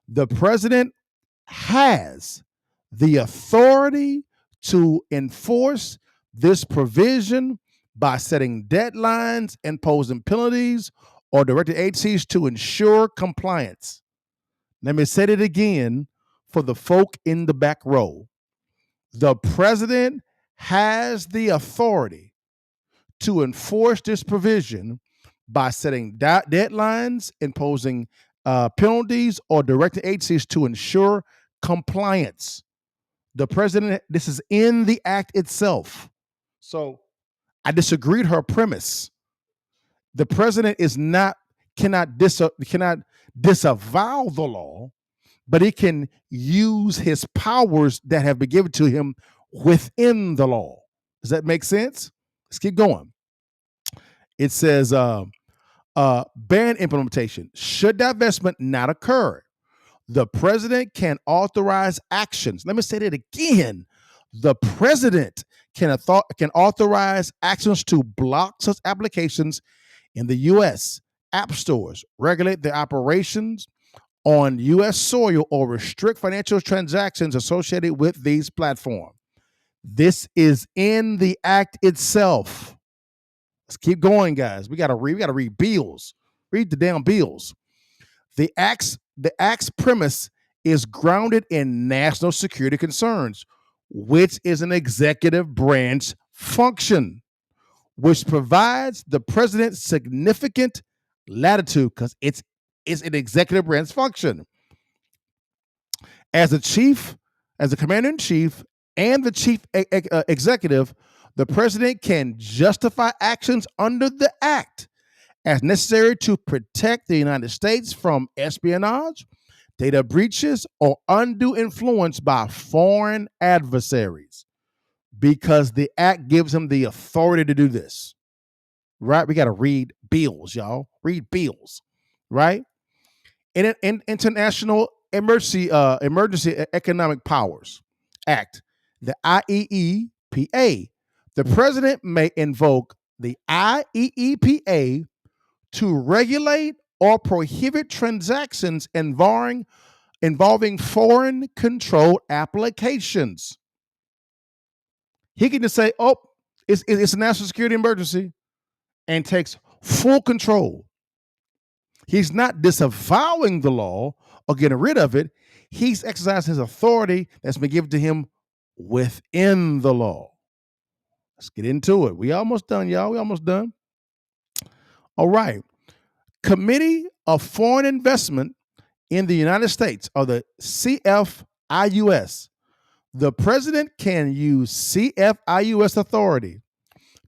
The president has the authority to enforce this provision by setting deadlines, imposing penalties, or directing agencies to ensure compliance. Let me say it again for the folk in the back row. The president has the authority to enforce this provision by setting deadlines, imposing penalties, or directing agencies to ensure compliance. The president, this is in the act itself. So I disagree with her premise. The president cannot disavow the law, but he can use his powers that have been given to him within the law. Does that make sense? Let's keep going. It says ban implementation. Should divestment not occur, the president can authorize actions. Let me say that again. The president can authorize actions to block such applications in the U.S. app stores, regulate their operations on U.S. soil, or restrict financial transactions associated with these platforms. This is in the act itself. Let's keep going, guys. We gotta read bills. Read the damn bills. The act's premise is grounded in national security concerns, which is an executive branch function, which provides the president significant latitude because it's an executive branch function. As the commander-in-chief and the chief executive, the president can justify actions under the act as necessary to protect the United States from espionage, data breaches, or undue influence by foreign adversaries, because the act gives him the authority to do this. Right? We got to read bills, y'all. Read bills, right? In International Emergency Economic Powers Act, the IEEPA, the president may invoke the IEEPA to regulate or prohibit transactions involving foreign controlled applications. He can just say, "Oh, it's a national security emergency," and takes full control. He's not disavowing the law or getting rid of it. He's exercising his authority that's been given to him within the law. Let's get into it. We almost done, y'all. We almost done. All right. Committee of Foreign Investment in the United States, or the CFIUS, the president can use CFIUS authority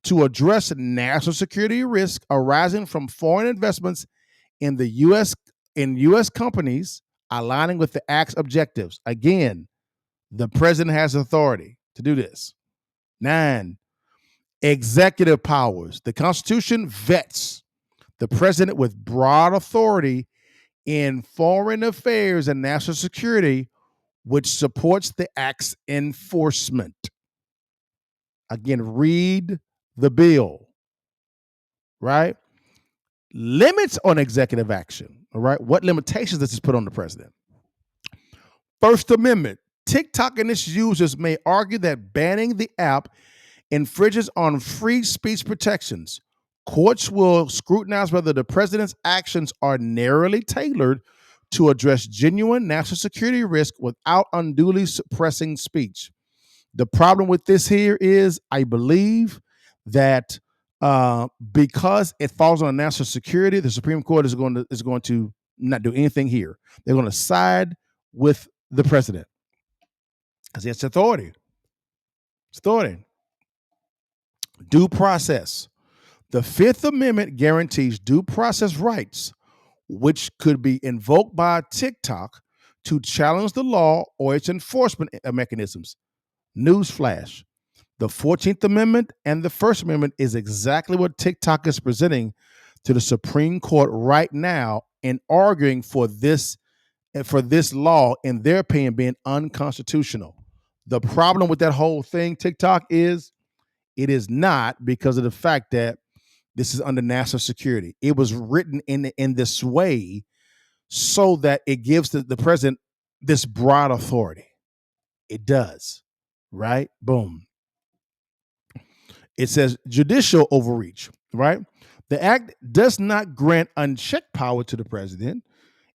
to address national security risk arising from foreign investments in the U.S. companies aligning with the Act's objectives. Again, the president has authority to do this. 9, executive powers. The Constitution vets the president with broad authority in foreign affairs and national security, which supports the Act's enforcement. Again, read the bill, right? Limits on executive action, all right? What limitations does this put on the president? First Amendment. TikTok and its users may argue that banning the app infringes on free speech protections. Courts will scrutinize whether the president's actions are narrowly tailored to address genuine national security risk without unduly suppressing speech. The problem with this here is, I believe that because it falls on national security, the Supreme Court is going to not do anything here. They're going to side with the president because it's authority. It's authority. Due process. The Fifth Amendment guarantees due process rights, which could be invoked by TikTok to challenge the law or its enforcement mechanisms. Newsflash. The 14th Amendment and the First Amendment is exactly what TikTok is presenting to the Supreme Court right now and arguing for this law, in their opinion, being unconstitutional. The problem with that whole thing, TikTok, is it is not, because of the fact that this is under national security. It was written in this way so that it gives the president this broad authority. It does, right? Boom. It says judicial overreach, right? The act does not grant unchecked power to the president.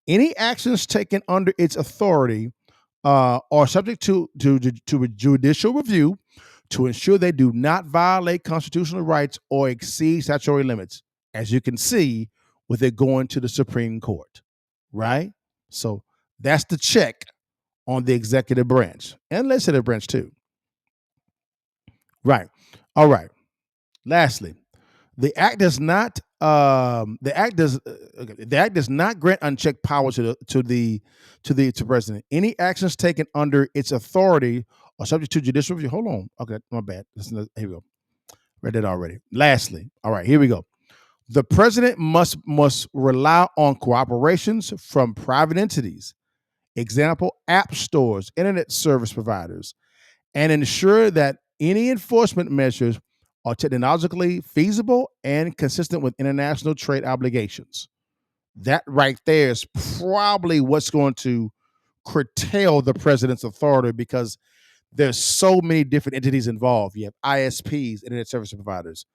Any actions taken under its authority are subject to a judicial review to ensure they do not violate constitutional rights or exceed statutory limits, as you can see with it going to the Supreme Court, right? So that's the check on the executive branch and legislative branch too. Right. All right. Lastly, the act does not grant unchecked power to the president. Any actions taken under its authority are subject to judicial review. Hold on. Okay, my bad. Here we go. Read it already. Lastly, all right, here we go. The president must rely on cooperations from private entities, example, app stores, internet service providers, and ensure that any enforcement measures are technologically feasible and consistent with international trade obligations. That right there is probably what's going to curtail the president's authority, because there's so many different entities involved. You have ISPs, internet service providers,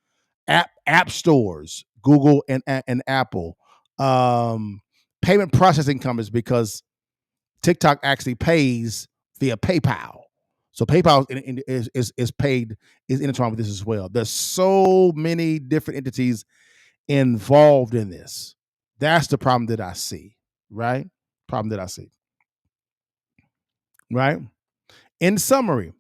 app stores, Google and Apple, payment processing companies, because TikTok actually pays via PayPal. So PayPal is intertwined with this as well. There's so many different entities involved in this. That's the problem that I see, right? Problem that I see, right? In summary,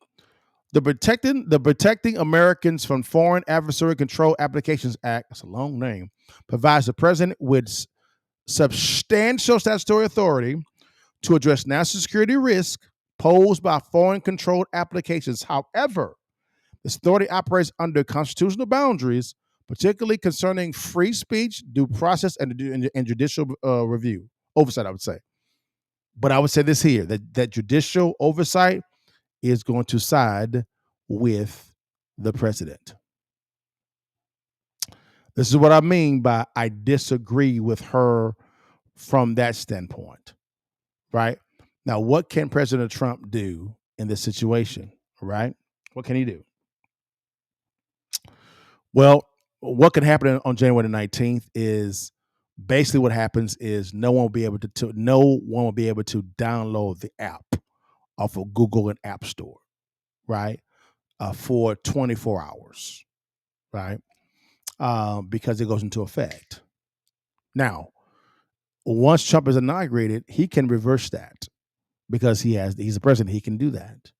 the Protecting Americans from Foreign Adversary Control Applications Act, that's a long name, provides the president with substantial statutory authority to address national security risk posed by foreign-controlled applications. However, this authority operates under constitutional boundaries, particularly concerning free speech, due process, and judicial review. Oversight, I would say. But I would say this here, that judicial oversight is going to side with the president. This is what I mean by I disagree with her from that standpoint, right? Now, what can President Trump do in this situation, right? What can he do? Well, what could happen on January the 19th is basically what happens is no one will be able to download the app off of Google and App Store, right? For 24 hours, right? Because it goes into effect. Now, once Trump is inaugurated, he can reverse that because he's the president. He can do that,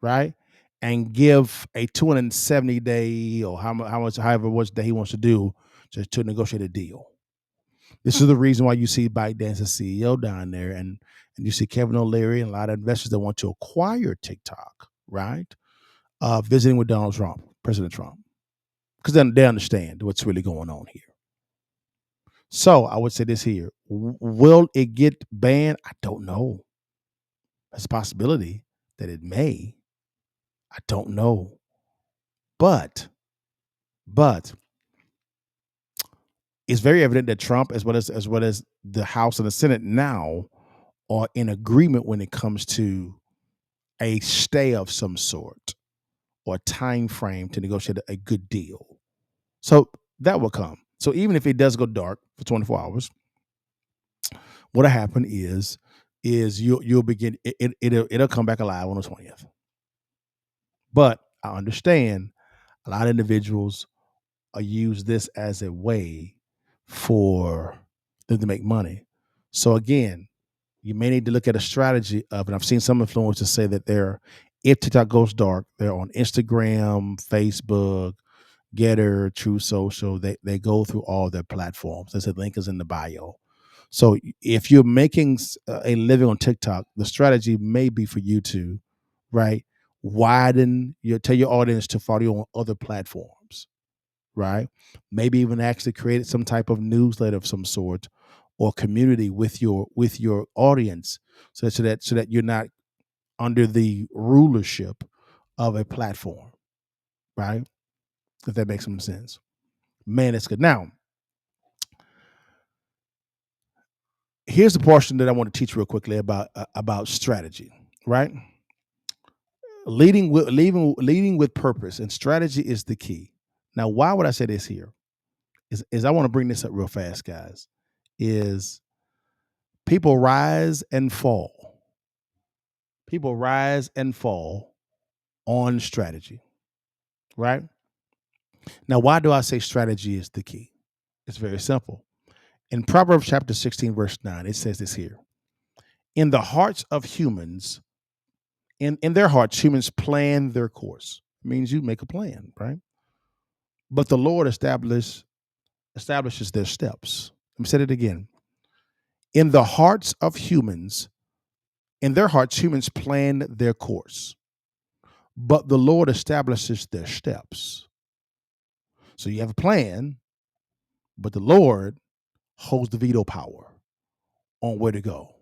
right? And give a 270 day or however much that he wants to do to negotiate a deal. This is the reason why you see ByteDance, the CEO, down there, and you see Kevin O'Leary and a lot of investors that want to acquire TikTok, right? Visiting with Donald Trump, President Trump, because then they understand what's really going on here. So I would say this here: will it get banned? I don't know. There's a possibility that it may. I don't know, but it's very evident that Trump, as well as the House and the Senate now, are in agreement when it comes to a stay of some sort or a time frame to negotiate a good deal. So that will come. So even if it does go dark for 24 hours, what'll happen is you'll begin it'll come back alive on the 20th. But I understand a lot of individuals use this as a way for them to make money. So again, you may need to look at a strategy of, and I've seen some influencers say that if TikTok goes dark, they're on Instagram, Facebook, Getter, True Social. They go through all their platforms. There's a link is in the bio. So if you're making a living on TikTok, the strategy may be for you to, right, tell your audience to follow you on other platforms, right? Maybe even actually create some type of newsletter of some sort or community with your audience, so that you're not under the rulership of a platform, right? If that makes some sense. Man, that's good. Now, here's the portion that I want to teach real quickly about strategy, right? Leading with purpose and strategy is the key. Now, why would I say this here? Is I want to bring this up real fast, guys. Is people rise and fall. People rise and fall on strategy, right? Now, why do I say strategy is the key? It's very simple. In Proverbs chapter 16, verse 9, it says this here. In the hearts of humans, in their hearts, humans plan their course. It means you make a plan, right? But the Lord establishes their steps. Let me say it again. In the hearts of humans, in their hearts, humans plan their course. But the Lord establishes their steps. So you have a plan, but the Lord holds the veto power on where to go.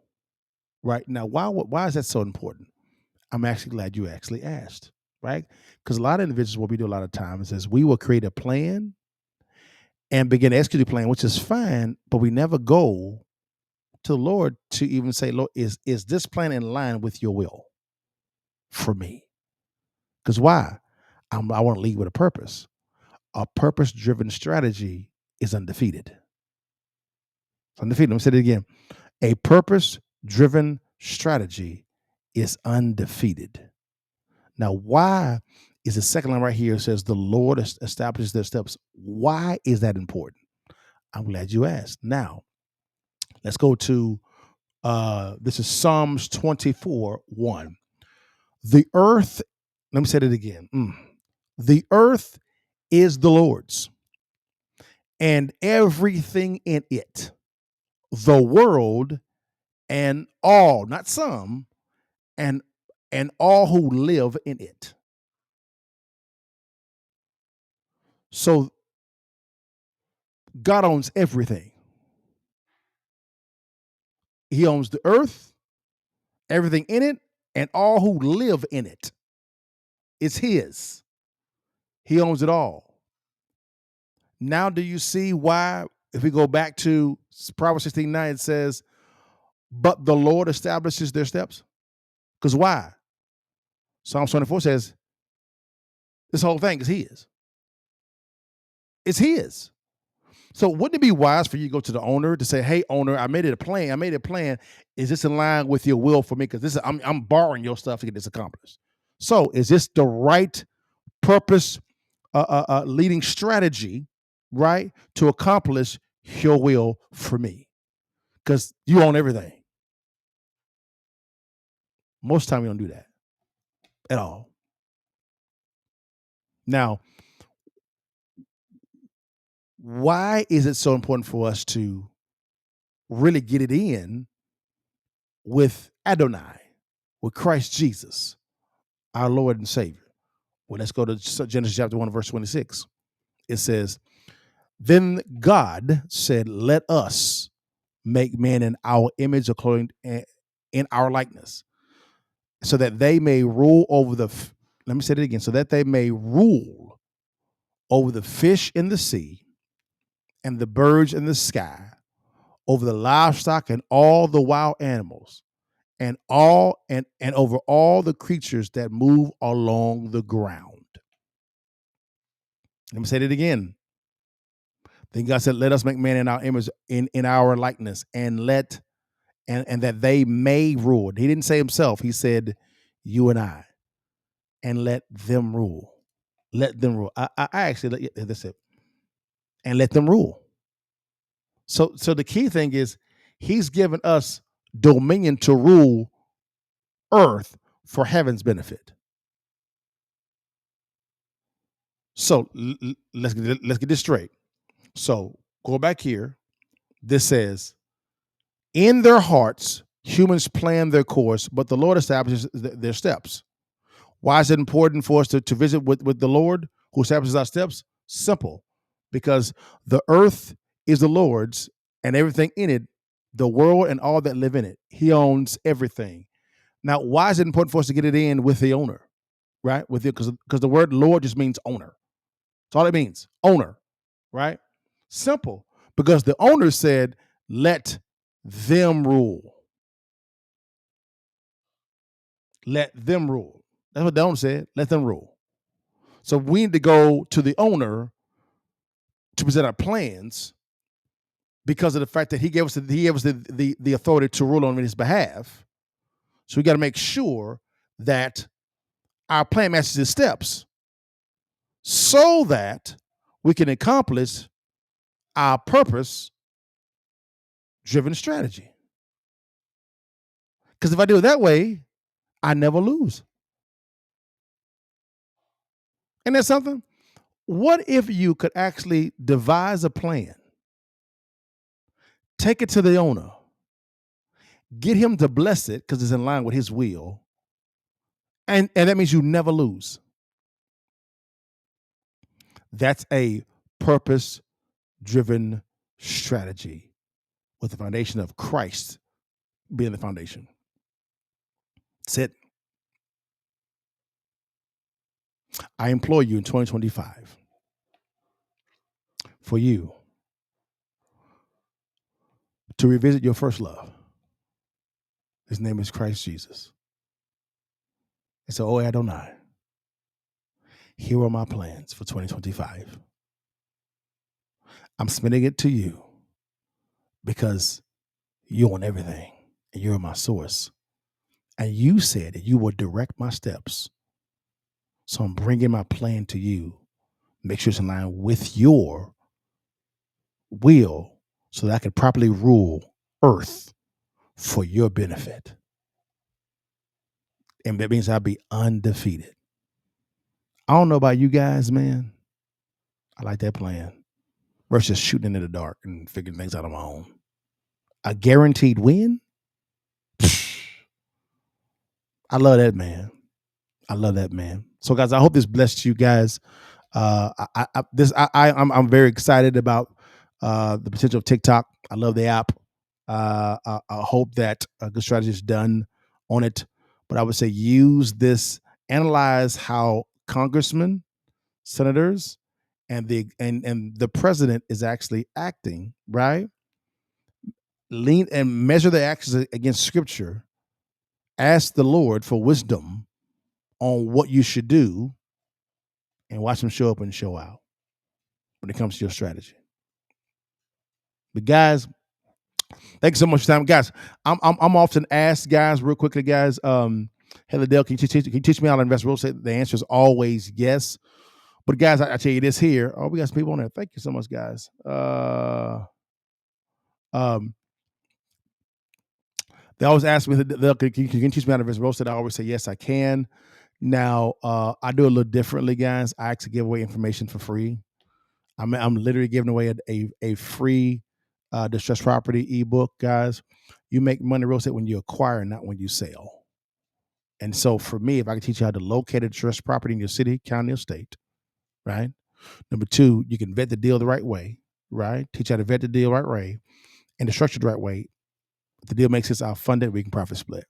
Right? Now, why is that so important? I'm actually glad you actually asked, right? Because a lot of individuals, what we do a lot of times is we will create a plan and begin to execute the plan, which is fine, but we never go to the Lord to even say, Lord, is this plan in line with your will for me? Because why? I want to lead with a purpose. A purpose-driven strategy is undefeated. It's undefeated. Let me say it again. A purpose-driven strategy is undefeated. Now, why is the second line right here says the Lord establishes their steps? Why is that important? I'm glad you asked. Now, let's go to this is Psalms 24:1. The earth, let me say it again. The earth is the Lord's and everything in it, the world and all, not some, and all who live in it. So God owns everything. He owns the earth, everything in it, and all who live in it. It's his. He owns it all. Now, do you see why, if we go back to Proverbs 16:9, it says, but the Lord establishes their steps? Because why? Psalm 24 says, this whole thing is his. It's his. So wouldn't it be wise for you to go to the owner to say, hey, owner, I made it a plan. Is this in line with your will for me? Because I'm borrowing your stuff to get this accomplished. So is this the right purpose leading strategy, right, to accomplish your will for me? because you own everything. Most of the time, we don't do that at all. Now, why is it so important for us to really get it in with Adonai, with Christ Jesus, our Lord and Savior? Well, let's go to Genesis chapter 1, verse 26. It says, then God said, let us make man in our image according in our likeness, so that they may rule over let me say it again, so that they may rule over the fish in the sea and the birds in the sky, over the livestock and all the wild animals, and over all the creatures that move along the ground. Let me say it again. Then God said, let us make man in our image, in our likeness, and that they may rule. He didn't say himself. He said, you and I, and let them rule. Let them rule. I actually, that's it. And let them rule. So the key thing is he's given us dominion to rule earth for heaven's benefit. So let's get this straight. So go back here. This says, in their hearts, humans plan their course, but the Lord establishes their steps. Why is it important for us to visit with the Lord who establishes our steps? Simple. Because the earth is the Lord's and everything in it, the world and all that live in it. He owns everything. Now, why is it important for us to get it in with the owner? Right? Because the word Lord just means owner. That's all it means. Owner. Right? Simple. Because the owner said, let them rule. Let them rule. That's what the owner said. Let them rule. So we need to go to the owner to present our plans because of the fact that he gave us the authority to rule on his behalf. So we got to make sure that our plan matches his steps so that we can accomplish our purpose-driven strategy. Because if I do it that way, I never lose. And that's something. What if you could actually devise a plan, take it to the owner, get him to bless it because it's in line with his will, and that means you never lose. That's a purpose-driven strategy with the foundation of Christ being the foundation. That's it. I implore you in 2025 for you to revisit your first love. His name is Christ Jesus. And so, oh Adonai, here are my plans for 2025. I'm submitting it to you because you own everything and you're my source. And you said that you will direct my steps. So I'm bringing my plan to you. Make sure it's in line with your will so that I can properly rule earth for your benefit. And that means I'll be undefeated. I don't know about you guys, man. I like that plan versus shooting into the dark and figuring things out on my own. A guaranteed win? I love that, man. I love that, man. So, guys, I hope this blessed you guys. I'm very excited about the potential of TikTok. I love the app. I hope that a good strategy is done on it. But I would say use this, analyze how congressmen, senators, and the president is actually acting, right? Lean and measure their actions against Scripture. Ask the Lord for wisdom on what you should do, and watch them show up and show out when it comes to your strategy. But guys, thank you so much for your time, guys. I'm often asked, guys, real quickly, guys. Hey, Dale, can you teach me how to invest real estate? The answer is always yes. But guys, I tell you this here. Oh, we got some people on there. Thank you so much, guys. They always ask me, can you teach me how to invest in real estate? I always say, yes, I can. Now, I do it a little differently, guys. I actually give away information for free. I'm literally giving away a free distressed property ebook, guys. You make money in real estate when you acquire, not when you sell. And so for me, if I can teach you how to locate a distressed property in your city, county, or state, right? Number two, you can vet the deal the right way, right? Teach you how to vet the deal the right way and the structure the right way. If the deal makes sense, I'll fund it. We can profit split.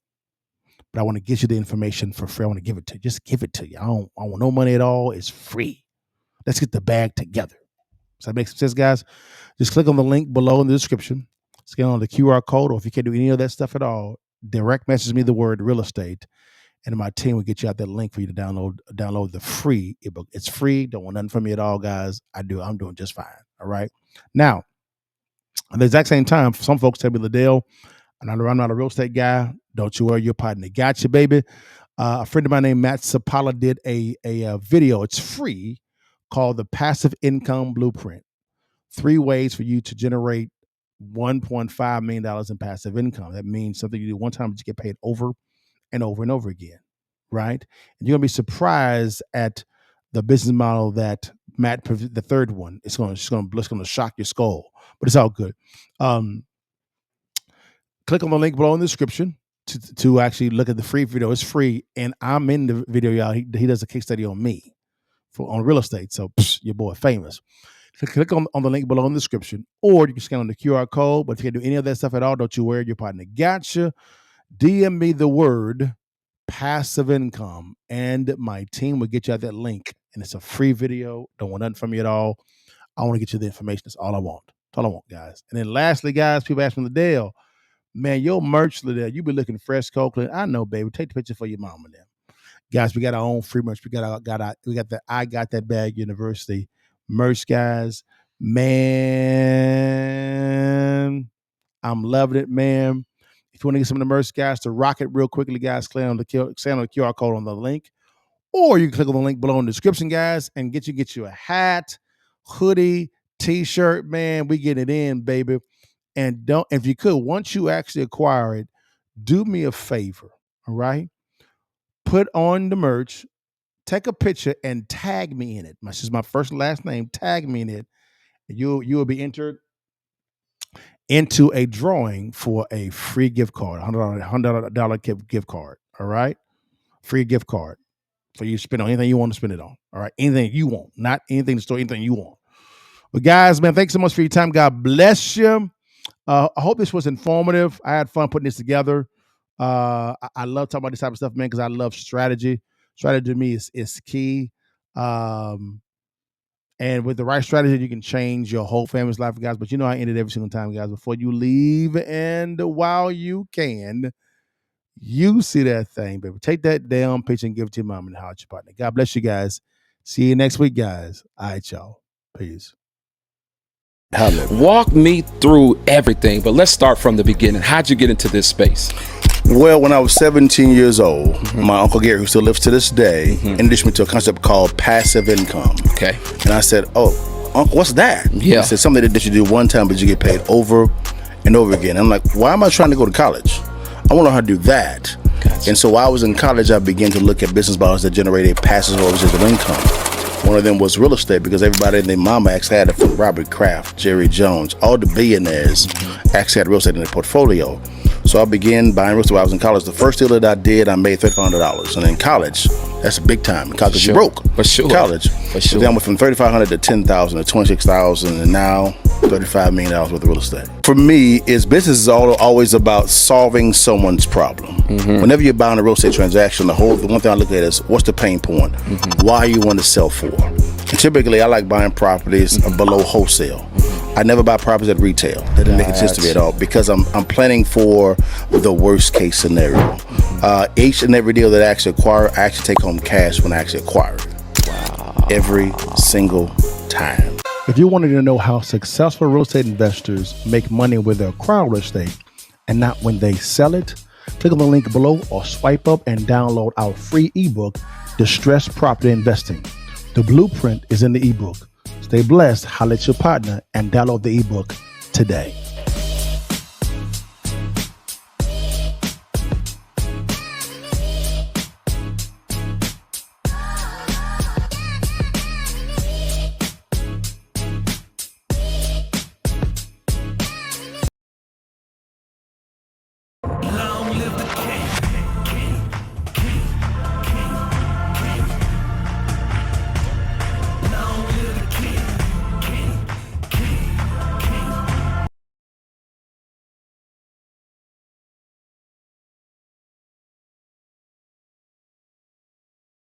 But I want to get you the information for free. I want to give it to you. Just give it to you. I don't want no money at all. It's free. Let's get the bag together. Does that make sense, guys? Just click on the link below in the description. Scan on the QR code, or if you can't do any of that stuff at all, direct message me the word real estate, and my team will get you out that link for you to download the free ebook. It's free. Don't want nothing from me at all, guys. I'm doing just fine. All right. Now, at the exact same time, some folks tell me, Liddell, I'm not a real estate guy. Don't you worry, your partner got you, baby. A friend of mine named Matt Sapala did a video. It's free, called the Passive Income Blueprint. 3 ways for you to generate $1.5 million in passive income. That means something you do one time, but you get paid over and over and over again, right? And you're gonna be surprised at the business model that Matt, the third one, it's gonna shock your skull, but it's all good. Click on the link below in the description to actually look at the free video. It's free, and I'm in the video, y'all. He does a case study on me on real estate, so your boy famous. So click on the link below in the description, or you can scan on the QR code. But if you can't do any of that stuff at all, don't you worry, your partner gotcha. DM me the word passive income, and my team will get you out that link. And it's a free video. Don't want nothing from you at all. I want to get you the information. That's all I want. That's all I want, guys. And then lastly, guys, people ask me, Liddell, man, your merch, Liddell, you be looking fresh, Copeland. I know, baby. Take the picture for your mama there. Guys, we got our own free merch. We got the I Got That Bag University merch, guys. Man, I'm loving it, man. If you want to get some of the merch, guys, to rock it real quickly, guys, click on the QR code on the link, or you can click on the link below in the description, guys, and get you a hat, hoodie, t-shirt, man. We get it in, baby. And if you could, once you actually acquire it, do me a favor, all right? Put on the merch, take a picture, and tag me in it. This is my first and last name. Tag me in it. You will be entered into a drawing for a free gift card, $100 gift card. All right, free gift card for you to spend on anything you want to spend it on. All right, anything you want, not anything to store, anything you want. But guys, man, thanks so much for your time. God bless you. I hope this was informative. I had fun putting this together. I love talking about this type of stuff, man, because I love strategy. Strategy to me is key. And with the right strategy, you can change your whole family's life, guys. But you know I end it every single time, guys. Before you leave, and while you can, you see that thing, baby. Take that damn picture and give it to your mom and holler at your partner. God bless you guys. See you next week, guys. All right, y'all. Peace. Walk me through everything, but let's start from the beginning. How'd you get into this space? Well, when I was 17 years old, my Uncle Gary, who still lives to this day, introduced me to a concept called passive income. Okay. And I said, oh, Uncle, what's that? Yeah. He said, something that you do one time, but you get paid over and over again. I'm like, why am I trying to go to college? I want to know how to do that. Gotcha. And so while I was in college, I began to look at business models that generated passive or residual income. One of them was real estate, because everybody and their mama actually had it, from Robert Kraft, Jerry Jones, all the billionaires actually had real estate in their portfolio. So I began buying real estate while I was in college. The first deal that I did, I made $3,500. And in college, that's a big time. In college, you broke. For sure. In college. For sure. Then I went from $3,500 to $10,000 to $26,000, and now $35 million worth of real estate. For me, business is always about solving someone's problem. Whenever you're buying a real estate transaction, the one thing I look at is, what's the pain point? Why you want to sell for? And typically, I like buying properties below wholesale. I never buy properties at retail. That didn't make sense to me at all, because I'm planning for the worst case scenario. Each and every deal that I actually acquire, I actually take home cash when I actually acquire it. Wow. Every single time. If you wanted to know how successful real estate investors make money with their acquired real estate and not when they sell it, click on the link below or swipe up and download our free ebook, Distressed Property Investing. The blueprint is in the ebook. Stay blessed, holler at your partner, and download the ebook today.